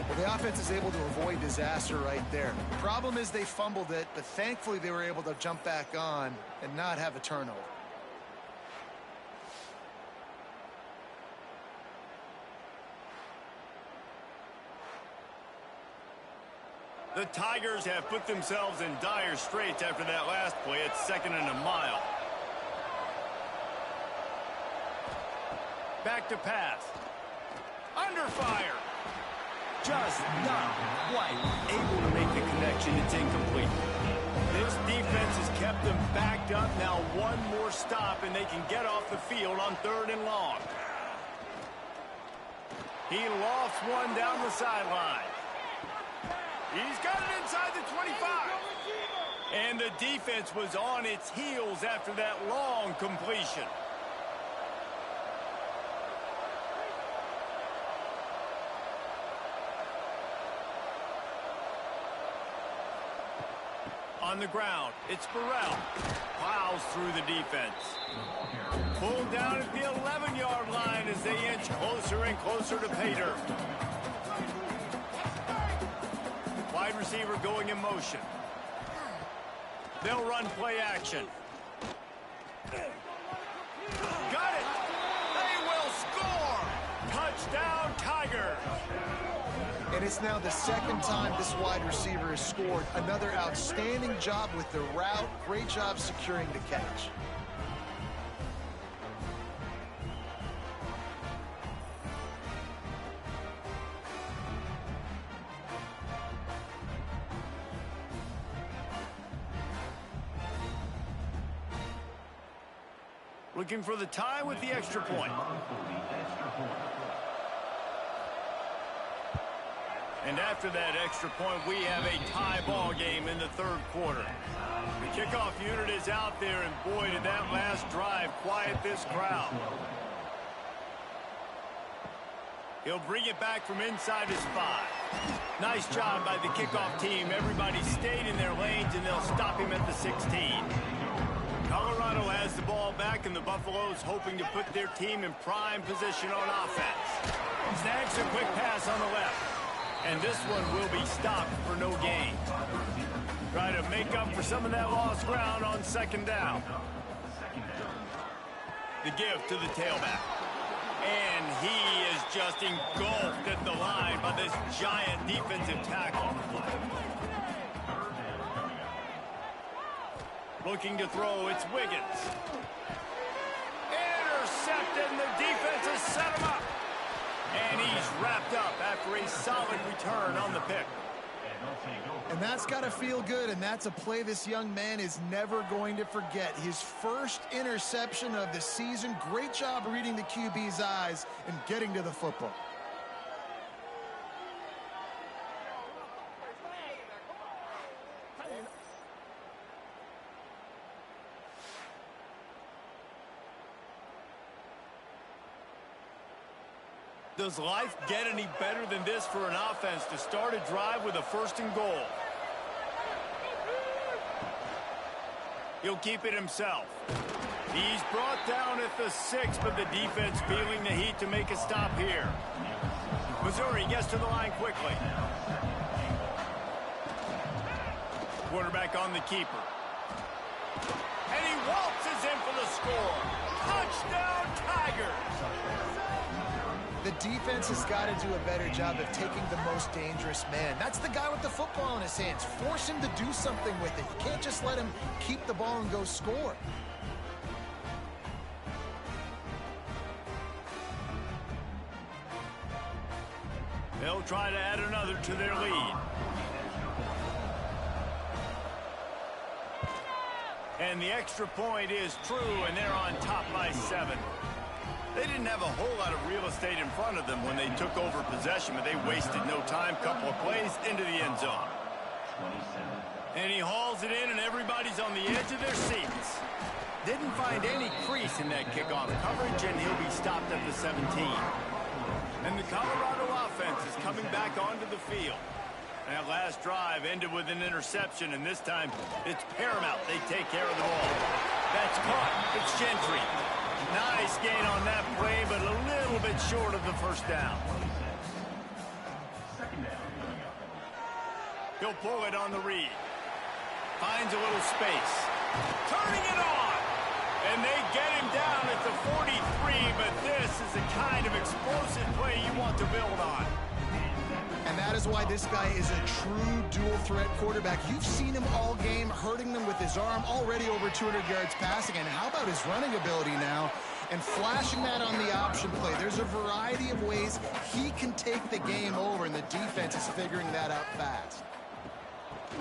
Well, the offense is able to avoid disaster right there. The problem is they fumbled it, but thankfully they were able to jump back on and not have a turnover. The Tigers have put themselves in dire straits after that last play. It's 2nd and a mile. Back to pass. Under fire. Just not quite able to make the connection. It's incomplete. This defense has kept them backed up. Now one more stop, and they can get off the field on 3rd and long. He lofts one down the sideline. He's got it inside the 25. And the defense was on its heels after that long completion. On the ground, it's Burrell. Plows through the defense. Pulled down at the 11-yard line as they inch closer and closer to pay dirt. Wide receiver going in motion. They'll run play action. Got it! They will score! Touchdown, Tigers! And it's now the 2nd time this wide receiver has scored. Another outstanding job with the route. Great job securing the catch. Looking for the tie with the extra point. And after that extra point, we have a tie ball game in the 3rd quarter. The kickoff unit is out there, and boy, did that last drive quiet this crowd. He'll bring it back from inside his 5. Nice job by the kickoff team. Everybody stayed in their lanes, and they'll stop him at the 16. Colorado has the ball back, and the Buffaloes hoping to put their team in prime position on offense. Snags a quick pass on the left. And this one will be stopped for no gain. Try to make up for some of that lost ground on 2nd down. The give to the tailback. And he is just engulfed at the line by this giant defensive tackle. Looking to throw, it's Wiggins. Intercepted, and the defense has set him up. And he's wrapped up after a solid return on the pick. And that's got to feel good, and that's a play this young man is never going to forget. His first interception of the season. Great job reading the QB's eyes and getting to the football. Does life get any better than this for an offense to start a drive with a 1st and goal? He'll keep it himself. He's brought down at the 6, but the defense feeling the heat to make a stop here. Missouri gets to the line quickly. Quarterback on the keeper. And he waltzes in for the score. Touchdown, Tigers! The defense has got to do a better job of taking the most dangerous man. That's the guy with the football in his hands. Force him to do something with it. You can't just let him keep the ball and go score. They'll try to add another to their lead. And the extra point is true, and they're on top by 7. They didn't have a whole lot of real estate in front of them when they took over possession, but they wasted no time. Couple of plays into the end zone. And he hauls it in, and everybody's on the edge of their seats. Didn't find any crease in that kickoff coverage, and he'll be stopped at the 17. And the Colorado offense is coming back onto the field. That last drive ended with an interception, and this time it's paramount they take care of the ball. That's caught. It's Gentry. Nice gain on that play, but a little bit short of the 1st down. He'll pull it on the read. Finds a little space. Turning it on. And they get him down at the 43, but this is the kind of explosive play you want to build on. And that is why this guy is a true dual-threat quarterback. You've seen him all game, hurting them with his arm, already over 200 yards passing. And how about his running ability now? And flashing that on the option play. There's a variety of ways he can take the game over, and the defense is figuring that out fast.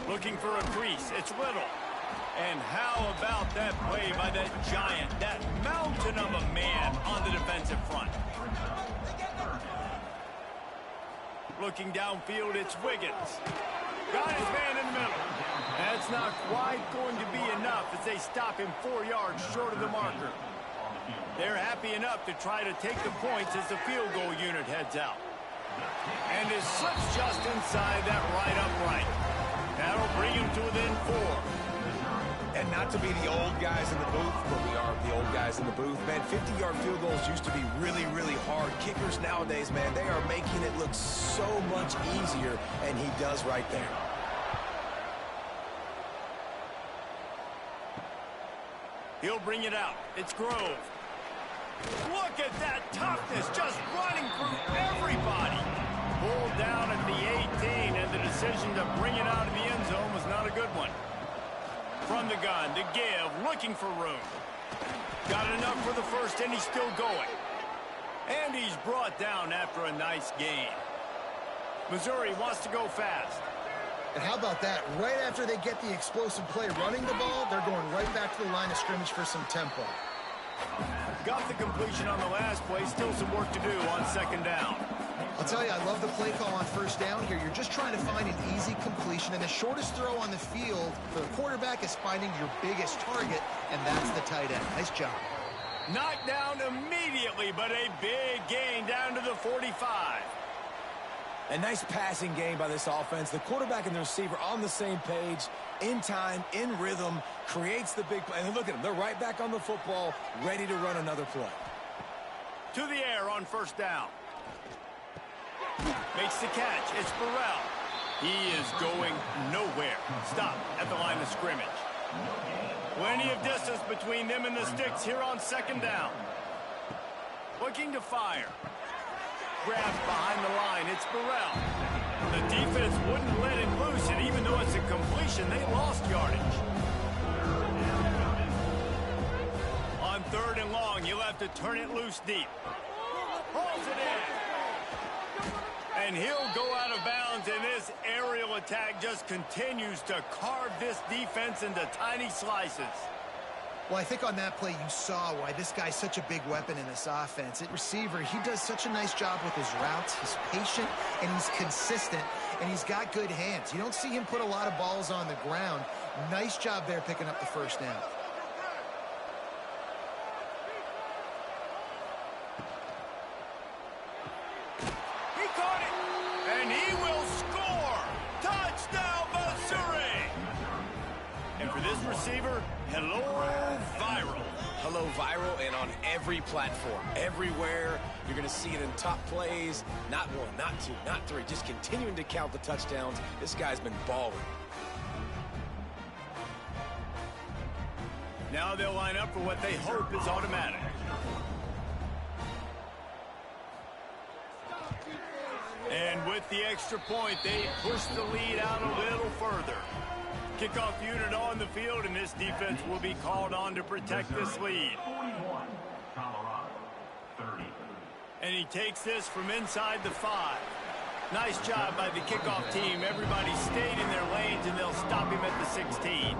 Looking for a crease. It's Little. And how about that play by that giant, that mountain of a man on the defensive front? Looking downfield, it's Wiggins. Got his man in the middle. That's not quite going to be enough as they stop him 4 yards short of the marker. They're happy enough to try to take the points as the field goal unit heads out. And it slips just inside that right upright. That'll bring him to within 4. And not to be the old guys in the booth, but we are the old guys in the booth. Man, 50-yard field goals used to be really, really hard. Kickers nowadays, man, they are making it look so much easier, and he does right there. He'll bring it out. It's Grove. Look at that toughness, just running through everybody. Pulled down at the 18, and the decision to bring it out of the end zone was not a good one. From the gun, to give, looking for room. Got enough for the 1st, and he's still going. And he's brought down after a nice gain. Missouri wants to go fast. And how about that? Right after they get the explosive play running the ball, they're going right back to the line of scrimmage for some tempo. Got the completion on the last play. Still some work to do on 2nd down. I'll tell you, I love the play call on 1st down here. You're just trying to find an easy completion, and the shortest throw on the field for the quarterback is finding your biggest target, and that's the tight end. Nice job. Knocked down immediately, but a big gain down to the 45. A nice passing game by this offense. The quarterback and the receiver on the same page, in time, in rhythm, creates the big play. And look at them. They're right back on the football, ready to run another play. To the air on 1st down. Makes the catch. It's Burrell. He is going nowhere. Stop at the line of scrimmage. Plenty of distance between them and the sticks here on second down. Looking to fire. Grabs behind the line. It's Burrell. The defense wouldn't let him loose, and even though it's a completion, they lost yardage. On third and long, you'll have to turn it loose deep. Pulls it in. And he'll go out of bounds, and this aerial attack just continues to carve this defense into tiny slices. Well, I think on that play you saw why this guy's such a big weapon in this offense. At receiver, he does such a nice job with his routes. He's patient, and he's consistent, and he's got good hands. You don't see him put a lot of balls on the ground. Nice job there picking up the first down. He caught it, and he will score. Touchdown, Missouri. And for this receiver, hello, viral. Hello, viral, and on every platform, everywhere. You're going to see it in top plays. Not one, not two, not three. Just continuing to count the touchdowns. This guy's been balling. Now they'll line up for what they hope is automatic. And with the extra point, they push the lead out a little further. Kickoff unit on the field, and this defense will be called on to protect this lead. 41, Colorado, 30. And he takes this from inside the 5. Nice job by the kickoff team. Everybody stayed in their lanes, and they'll stop him at the 16.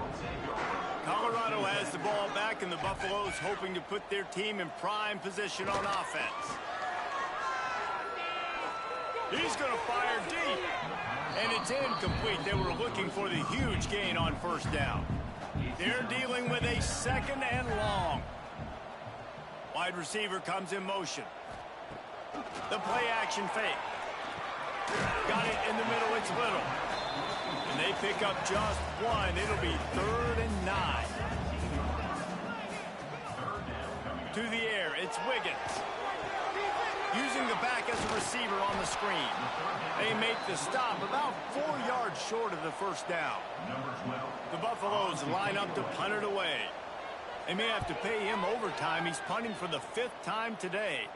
Colorado has the ball back, and the Buffaloes hoping to put their team in prime position on offense. He's going to fire deep. And it's incomplete. They were looking for the huge gain on first down. They're dealing with a second and long. Wide receiver comes in motion. The play action fake. Got it in the middle. It's Little. And they pick up just one. It'll be 3rd and 9. To the air. It's Wiggins. Using the back as a receiver on the screen. They make the stop about 4 yards short of the first down. The Buffaloes line up to punt it away. They may have to pay him overtime. He's punting for the 5th time today.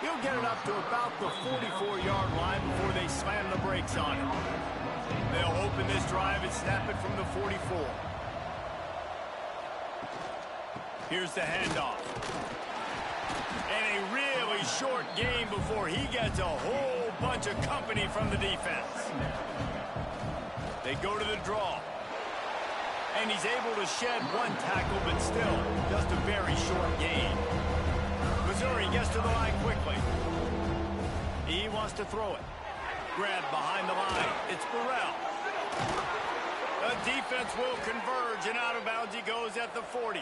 He'll get it up to about the 44-yard line before they slam the brakes on him. They'll open this drive and snap it from the 44. Here's the handoff. And a really short game before he gets a whole bunch of company from the defense. They go to the draw. And he's able to shed one tackle, but still just a very short gain. Missouri gets to the line quickly. He wants to throw it. Grabbed behind the line. It's Burrell. The defense will converge, and out of bounds he goes at the 40.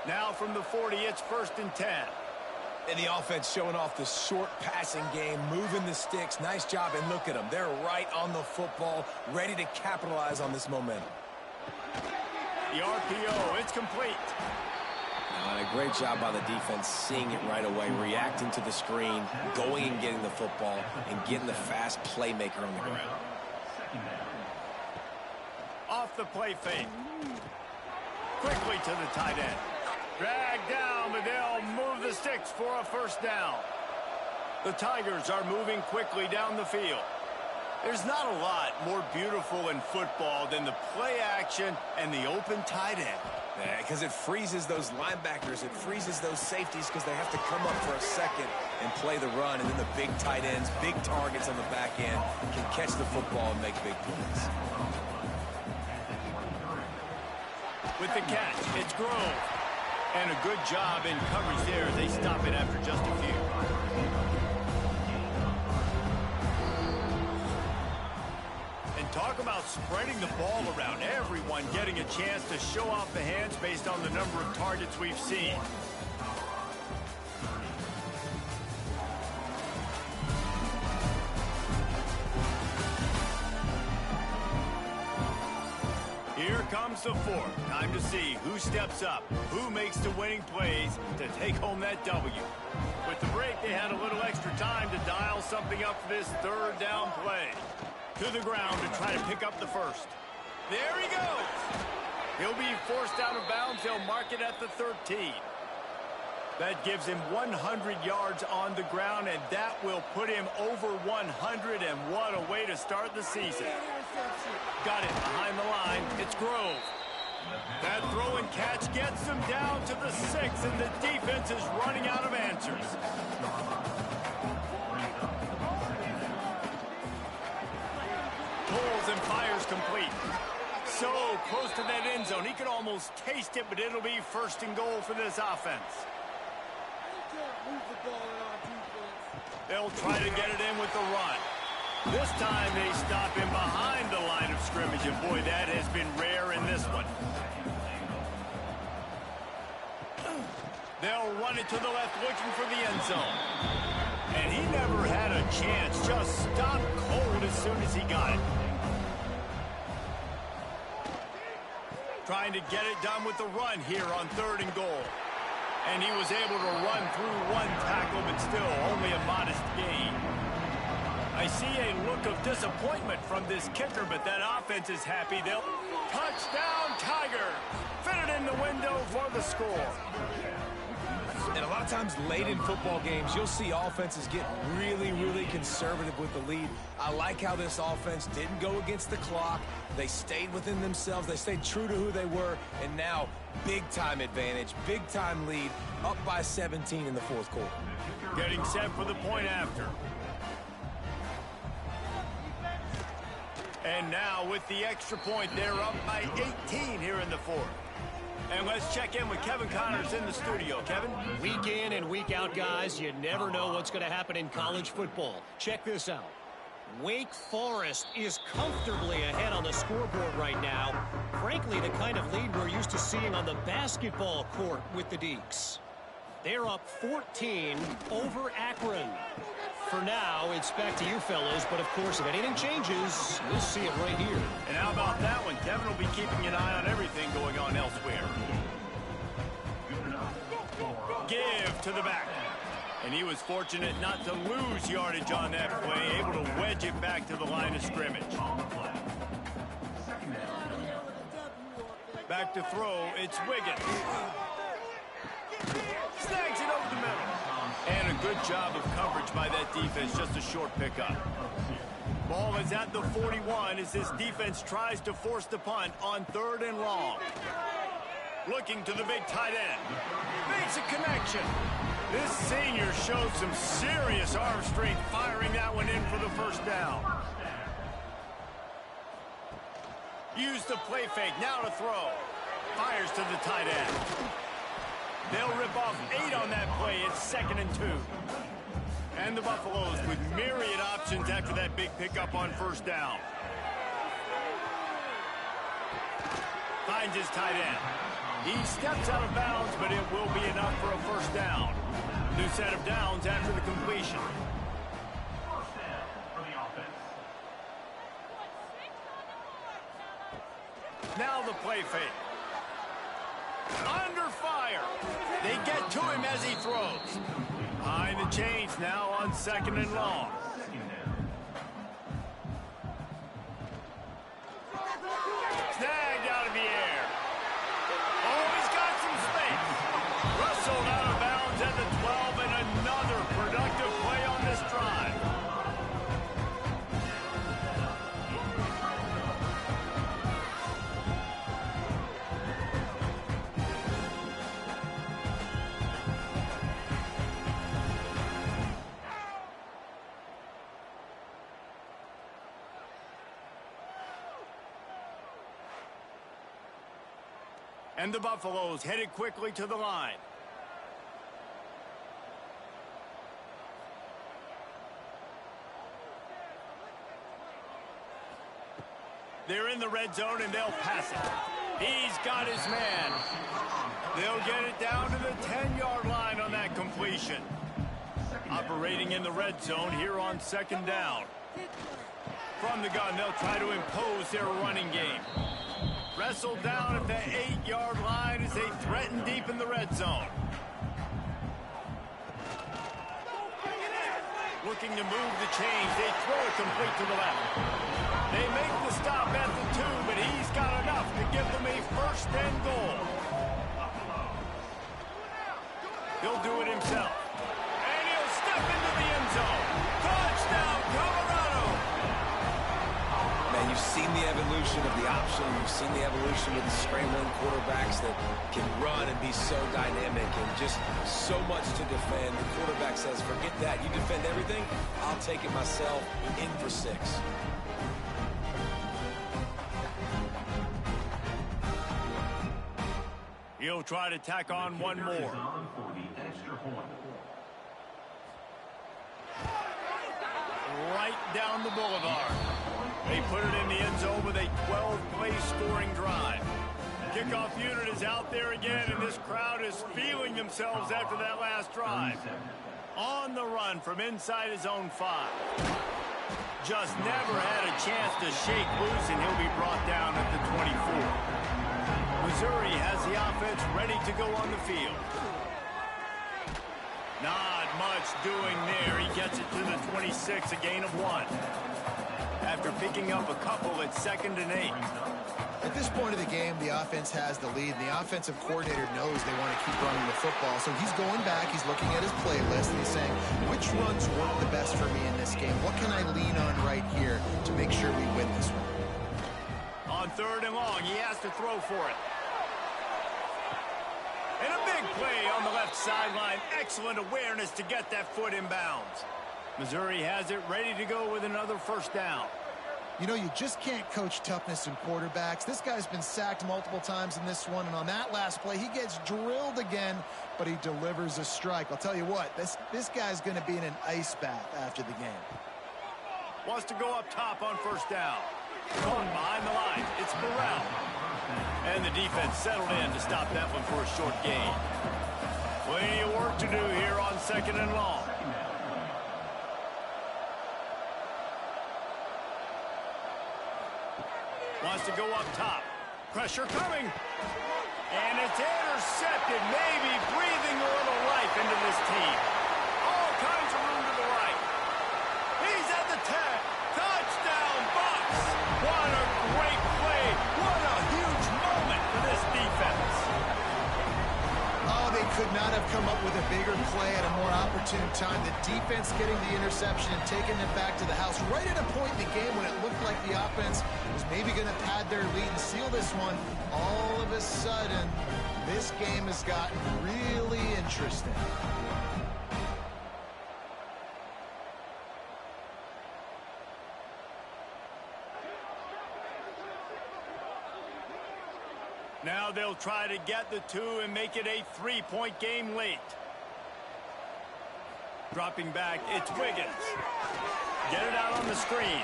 Now from the 40, it's 1st and 10. And the offense showing off the short passing game, moving the sticks. Nice job, and look at them. They're right on the football, ready to capitalize on this momentum. The RPO, it's complete. And a great job by the defense, seeing it right away, reacting to the screen, going and getting the football, and getting the fast playmaker on the ground. Off the play fake. Quickly to the tight end. Dragged down, but they'll move the sticks for a first down. The Tigers are moving quickly down the field. There's not a lot more beautiful in football than the play action and the open tight end. Yeah, because it freezes those linebackers. It freezes those safeties because they have to come up for a second and play the run. And then the big tight ends, big targets on the back end can catch the football and make big plays. With the catch, it's Grove. And a good job in coverage there. They stop it after just a few. And talk about spreading the ball around. Everyone getting a chance to show off the hands based on the number of targets we've seen. Here comes the 4th. Time to see who steps up, who makes the winning plays to take home that W. With the break, they had a little extra time to dial something up for this 3rd down play. To the ground to try to pick up the first. There he goes. He'll be forced out of bounds. They'll mark it at the 13. That gives him 100 yards on the ground, and that will put him over 100, and what a way to start the season. Got it behind the line. It's Grove. That throw and catch gets them down to the 6, and the defense is running out of answers. Pulls and fires complete. So close to that end zone. He could almost taste it, but it'll be first and goal for this offense. They'll try to get it in with the run. This time they stop him behind the line of scrimmage, and boy, that has been rare in this one. They'll run it to the left, looking for the end zone. And he never had a chance, just stopped cold as soon as he got it. Trying to get it done with the run here on 3rd and goal. And he was able to run through one tackle, but still only a modest gain. I see a look of disappointment from this kicker, but that offense is happy. They'll touchdown Tiger. Fit it in the window for the score. And a lot of times late in football games, you'll see offenses get really, really conservative with the lead. I like how this offense didn't go against the clock. They stayed within themselves. They stayed true to who they were. And now, big-time advantage, big-time lead, up by 17 in the 4th quarter. Getting set for the point after. And now with the extra point, they're up by 18 here in the 4th. And let's check in with Kevin Connors in the studio. Kevin? Week in and week out, guys, you never know what's going to happen in college football. Check this out. Wake Forest is comfortably ahead on the scoreboard right now. Frankly, the kind of lead we're used to seeing on the basketball court with the Deacs. They're up 14 over Akron. For now, it's back to you fellows, but of course, if anything changes, we'll see it right here. And how about that one? Kevin will be keeping an eye on everything going on elsewhere. Give to the back. And he was fortunate not to lose yardage on that play, able to wedge it back to the line of scrimmage. Back to throw, it's Wiggins. Snags it over the middle. And a good job of coverage by that defense, just a short pickup. Ball is at the 41 as this defense tries to force the punt on 3rd and long. Looking to the big tight end. Makes a connection. This senior shows some serious arm strength, firing that one in for the first down. Use the play fake, now to throw. Fires to the tight end. They'll rip off 8 on that play. It's 2nd and 2. And the Buffaloes with myriad options after that big pickup on 1st down. Finds his tight end. He steps out of bounds, but it will be enough for a 1st down. New set of downs after the completion. Now the play fake. Under fire. They get to him as he throws. Behind the chains now on 2nd and long. Snagged out of the air. Oh, he's got some space. Rustled out of bounds at the 12, and another productive play on this drive. And the Buffaloes headed quickly to the line. They're in the red zone, and they'll pass it. He's got his man. They'll get it down to the 10-yard line on that completion. Operating in the red zone here on 2nd down. From the gun, they'll try to impose their running game. Wrestled down at the 8-yard line as they threaten deep in the red zone. Looking to move the chains. They throw it complete to the left. They make the stop at the 2, but he's got enough to give them a first and goal. He'll do it himself. And he'll step into the end zone. Touchdown, Colorado! Man, you've seen the evolution of the option. You've seen the evolution of the scrambling quarterbacks that can run and be so dynamic and just so much to defend. The quarterback says, forget that. You defend everything, I'll take it myself. In for 6. He'll try to tack on one more. Right down the boulevard. They put it in the end zone with a 12-play scoring drive. Kickoff unit is out there again, and this crowd is feeling themselves after that last drive. On the run from inside his own 5. Just never had a chance to shake loose, and he'll be brought down at the 24. Missouri has the offense ready to go on the field. Not much doing there. He gets it to the 26, a gain of 1. After picking up a couple at 2nd and 8. At this point of the game, the offense has the lead, and the offensive coordinator knows they want to keep running the football. So he's going back, he's looking at his playlist, and he's saying, which runs work the best for me in this game? What can I lean on right here to make sure we win this one? On 3rd and long, he has to throw for it. And a big play on the left sideline. Excellent awareness to get that foot in bounds. Missouri has it ready to go with another first down. You know, you just can't coach toughness in quarterbacks. This guy's been sacked multiple times in this one, and on that last play, he gets drilled again, but he delivers a strike. I'll tell you what, this guy's going to be in an ice bath after the game. Wants to go up top on first down. Going behind the line, it's Burrell. And the defense settled in to stop that one for a short gain. Plenty of work to do here on 2nd and long. Wants to go up top. Pressure coming. And it's intercepted. Maybe breathing a little life into this team. All kinds of room to the right. He's at the 10. Touchdown, Bucks. What a great play. What a huge moment for this defense. Oh, they could not have come up with a bigger play at a more opportune time. The defense getting the interception and taking it back to the house right at a point in the game when it looked like the offense was maybe going to pad their lead and seal this one. All of a sudden, this game has gotten really interesting. Now they'll try to get the 2 and make it a 3-point game late. Dropping back, it's Wiggins. Get it out on the screen.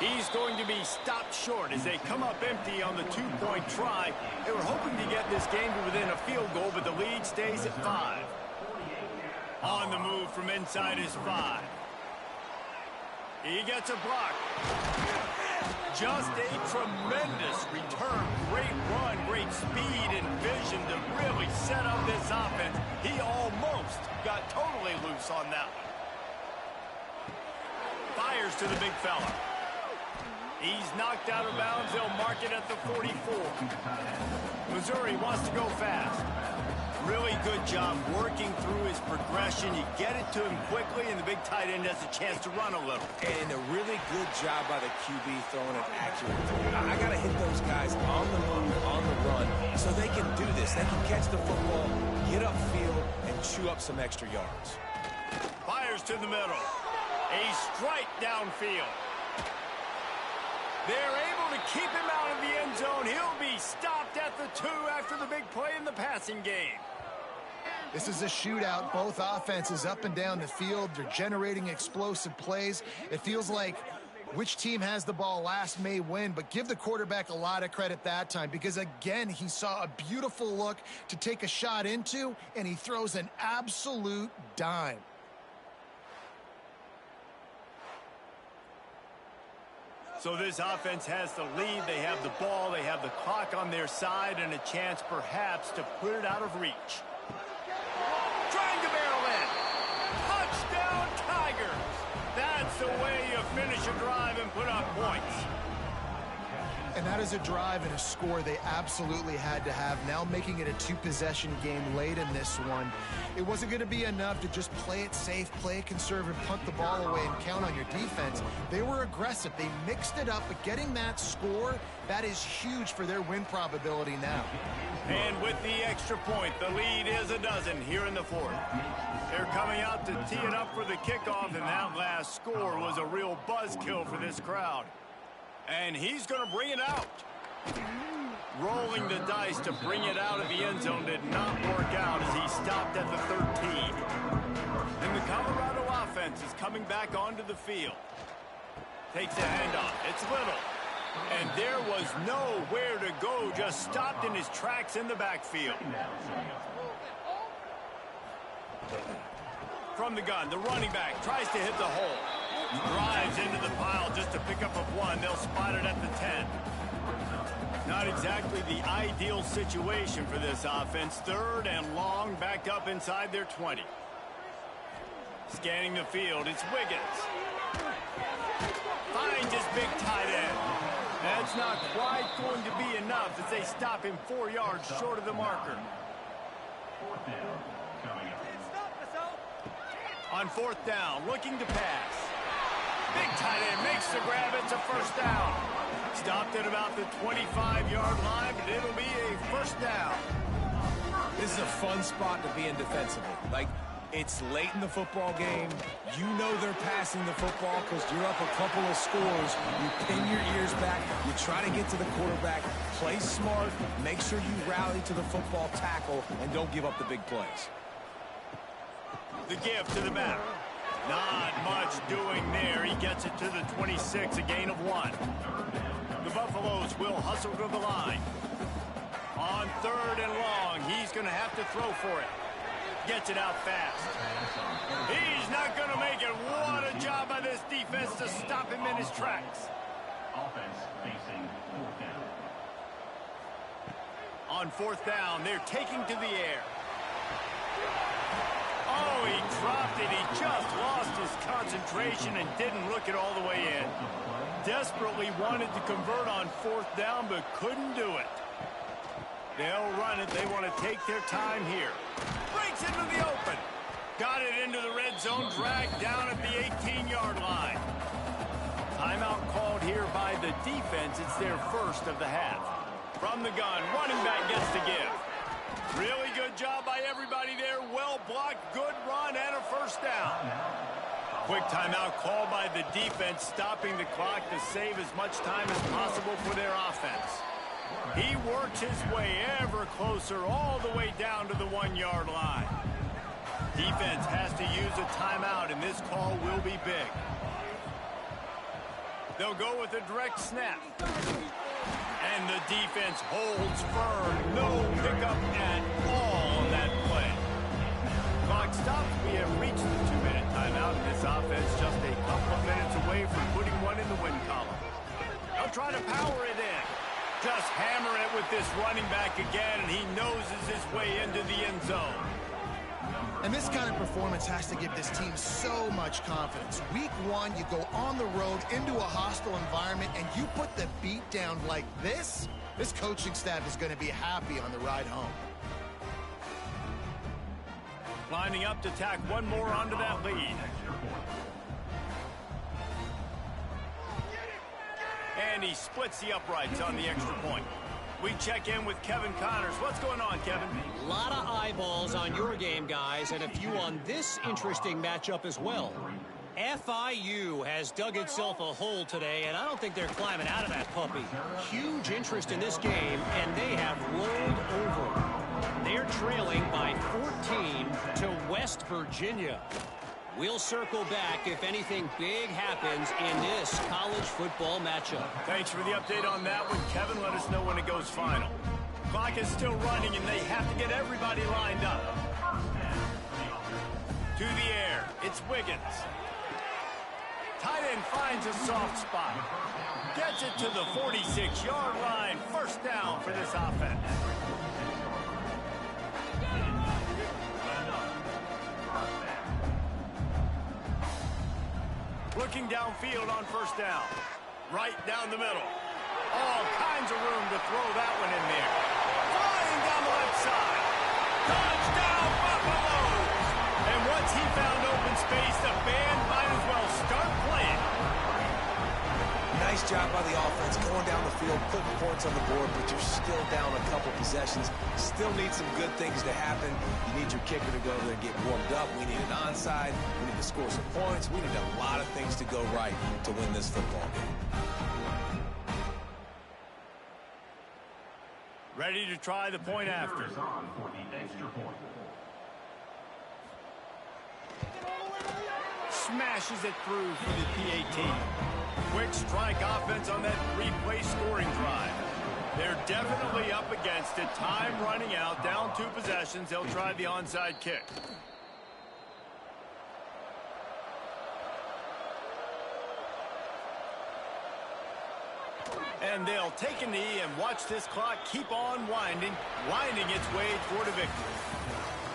He's going to be stopped short as they come up empty on the 2-point try. They were hoping to get this game to within a field goal, but the lead stays at 5. On the move from inside his 5. He gets a block. Just a tremendous return. Great run, great speed and vision to really set up this offense. He almost got totally loose on that one. Fires to the big fella. He's knocked out of bounds. They'll mark it at the 44. Missouri wants to go fast. Really good job working through his progression. You get it to him quickly, and the big tight end has a chance to run a little. And a really good job by the QB throwing an accurate throw. I got to hit those guys on the move, on the run, so they can do this. They can catch the football, get upfield, and chew up some extra yards. Fires to the middle. A strike downfield. They're able to keep him out of the end zone. He'll be stopped at the 2 after the big play in the passing game. This is a shootout. Both offenses up and down the field. They're generating explosive plays. It feels like which team has the ball last may win, but give the quarterback a lot of credit that time because, again, he saw a beautiful look to take a shot into, and he throws an absolute dime. So this offense has the lead. They have the ball. They have the clock on their side and a chance perhaps to put it out of reach. Trying to barrel in. Touchdown, Tigers. That's the way you finish a drive and put up points. And that is a drive and a score they absolutely had to have. Now making it a two-possession game late in this one. It wasn't going to be enough to just play it safe, play it conservative, punt the ball away, and count on your defense. They were aggressive. They mixed it up, but getting that score, that is huge for their win probability now. And with the extra point, the lead is a dozen here in the fourth. They're coming out to tee it up for the kickoff, and that last score was a real buzzkill for this crowd. And he's going to bring it out. Rolling the dice to bring it out of the end zone did not work out as he stopped at the 13. And the Colorado offense is coming back onto the field. Takes a handoff. It's Little. And there was nowhere to go, just stopped in his tracks in the backfield. From the gun, the running back tries to hit the hole. Drives into the pile just to pick up a 1. They'll spot it at the 10. Not exactly the ideal situation for this offense. 3rd and long, backed up inside their 20. Scanning the field, it's Wiggins. Finds his big tight end. That's not quite going to be enough as they stop him 4 yards short of the marker. On 4th down, looking to pass. Big tight end makes the grab. It's a first down. Stopped at about the 25-yard line, but it'll be a first down. This is a fun spot to be in defensively. Like, it's late in the football game. You know they're passing the football because you're up a couple of scores. You pin your ears back. You try to get to the quarterback. Play smart. Make sure you rally to the football tackle and don't give up the big plays. The give to the back. Not much doing there. He gets it to the 26, a gain of 1. The Buffaloes will hustle to the line. On 3rd and long, he's going to have to throw for it. Gets it out fast. He's not going to make it. What a job by this defense to stop him in his tracks. Offense facing 4th down. On 4th down, they're taking to the air. Oh, he dropped it. He just lost his concentration and didn't look it all the way in. Desperately wanted to convert on 4th down, but couldn't do it. They'll run it. They want to take their time here. Breaks into the open. Got it into the red zone, dragged down at the 18-yard line. Timeout called here by the defense. It's their first of the half. From the gun, running back gets to give. Really good job by everybody there. Well blocked, good run, and a first down. Quick timeout called by the defense, stopping the clock to save as much time as possible for their offense. He works his way ever closer all the way down to the 1-yard line. Defense has to use a timeout, and this call will be big. They'll go with a direct snap. And the defense holds firm. No pickup at all on that play. Clock stops. We have reached the 2-minute timeout. This offense just a couple of minutes away from putting one in the win column. They'll try to power it in. Just hammer it with this running back again, and he noses his way into the end zone. And this kind of performance has to give this team so much confidence. Week 1, you go on the road into a hostile environment, and you put the beat down like this. This coaching staff is going to be happy on the ride home. Lining up to tack one more onto that lead. And he splits the uprights on the extra point. We check in with Kevin Connors. What's going on, Kevin? A lot of eyeballs on your game, guys, and a few on this interesting matchup as well. FIU has dug itself a hole today, and I don't think they're climbing out of that puppy. Huge interest in this game, and they have rolled over. They're trailing by 14 to West Virginia. We'll circle back if anything big happens in this college football matchup. Thanks for the update on that one, Kevin. Let us know when it goes final. Clock is still running, and they have to get everybody lined up. To the air, it's Wiggins. Tight end finds a soft spot. Gets it to the 46-yard line. First down for this offense. Looking downfield on first down. Right down the middle. All kinds to throw that one in there. Flying down the left side. Touchdown, Buffaloes! And once he found open space, the band might as well start playing. Nice job by the offense going down the field, putting points on the board, but you're still down a couple possessions. Still need some good things to happen. You need your kicker to go there and get warmed up. We need an onside. We need to score some points. We need a lot of things to go right to win this football game. Ready to try the point after. On for the extra point. Smashes it through for the PAT. Quick strike offense on that three-play scoring drive. They're definitely up against it. Time running out, down 2 possessions. They'll try the onside kick. And they'll take a knee and watch this clock keep on winding its way toward a victory.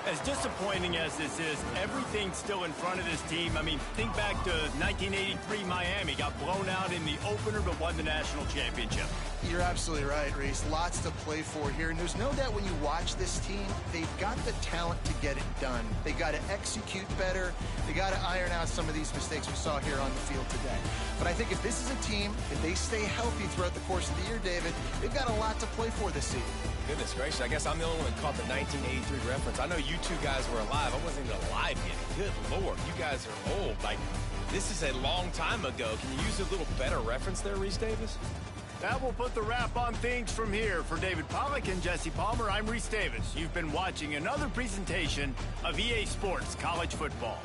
As disappointing as this is, everything's still in front of this team. I mean, think back to 1983 Miami. Got blown out in the opener but won the national championship. You're absolutely right, Reese. Lots to play for here. And there's no doubt when you watch this team, they've got the talent to get it done. They got to execute better. They got to iron out some of these mistakes we saw here on the field today. But I think if this is a team, if they stay healthy throughout the course of the year, David, they've got a lot to play for this season. Goodness gracious, I guess I'm the only one that caught the 1983 reference. I know you two guys were alive. I wasn't even alive yet. Good Lord, you guys are old. Like, this is a long time ago. Can you use a little better reference there, Reese Davis? That will put the wrap on things from here. For David Pollack and Jesse Palmer, I'm Reese Davis. You've been watching another presentation of EA Sports College Football.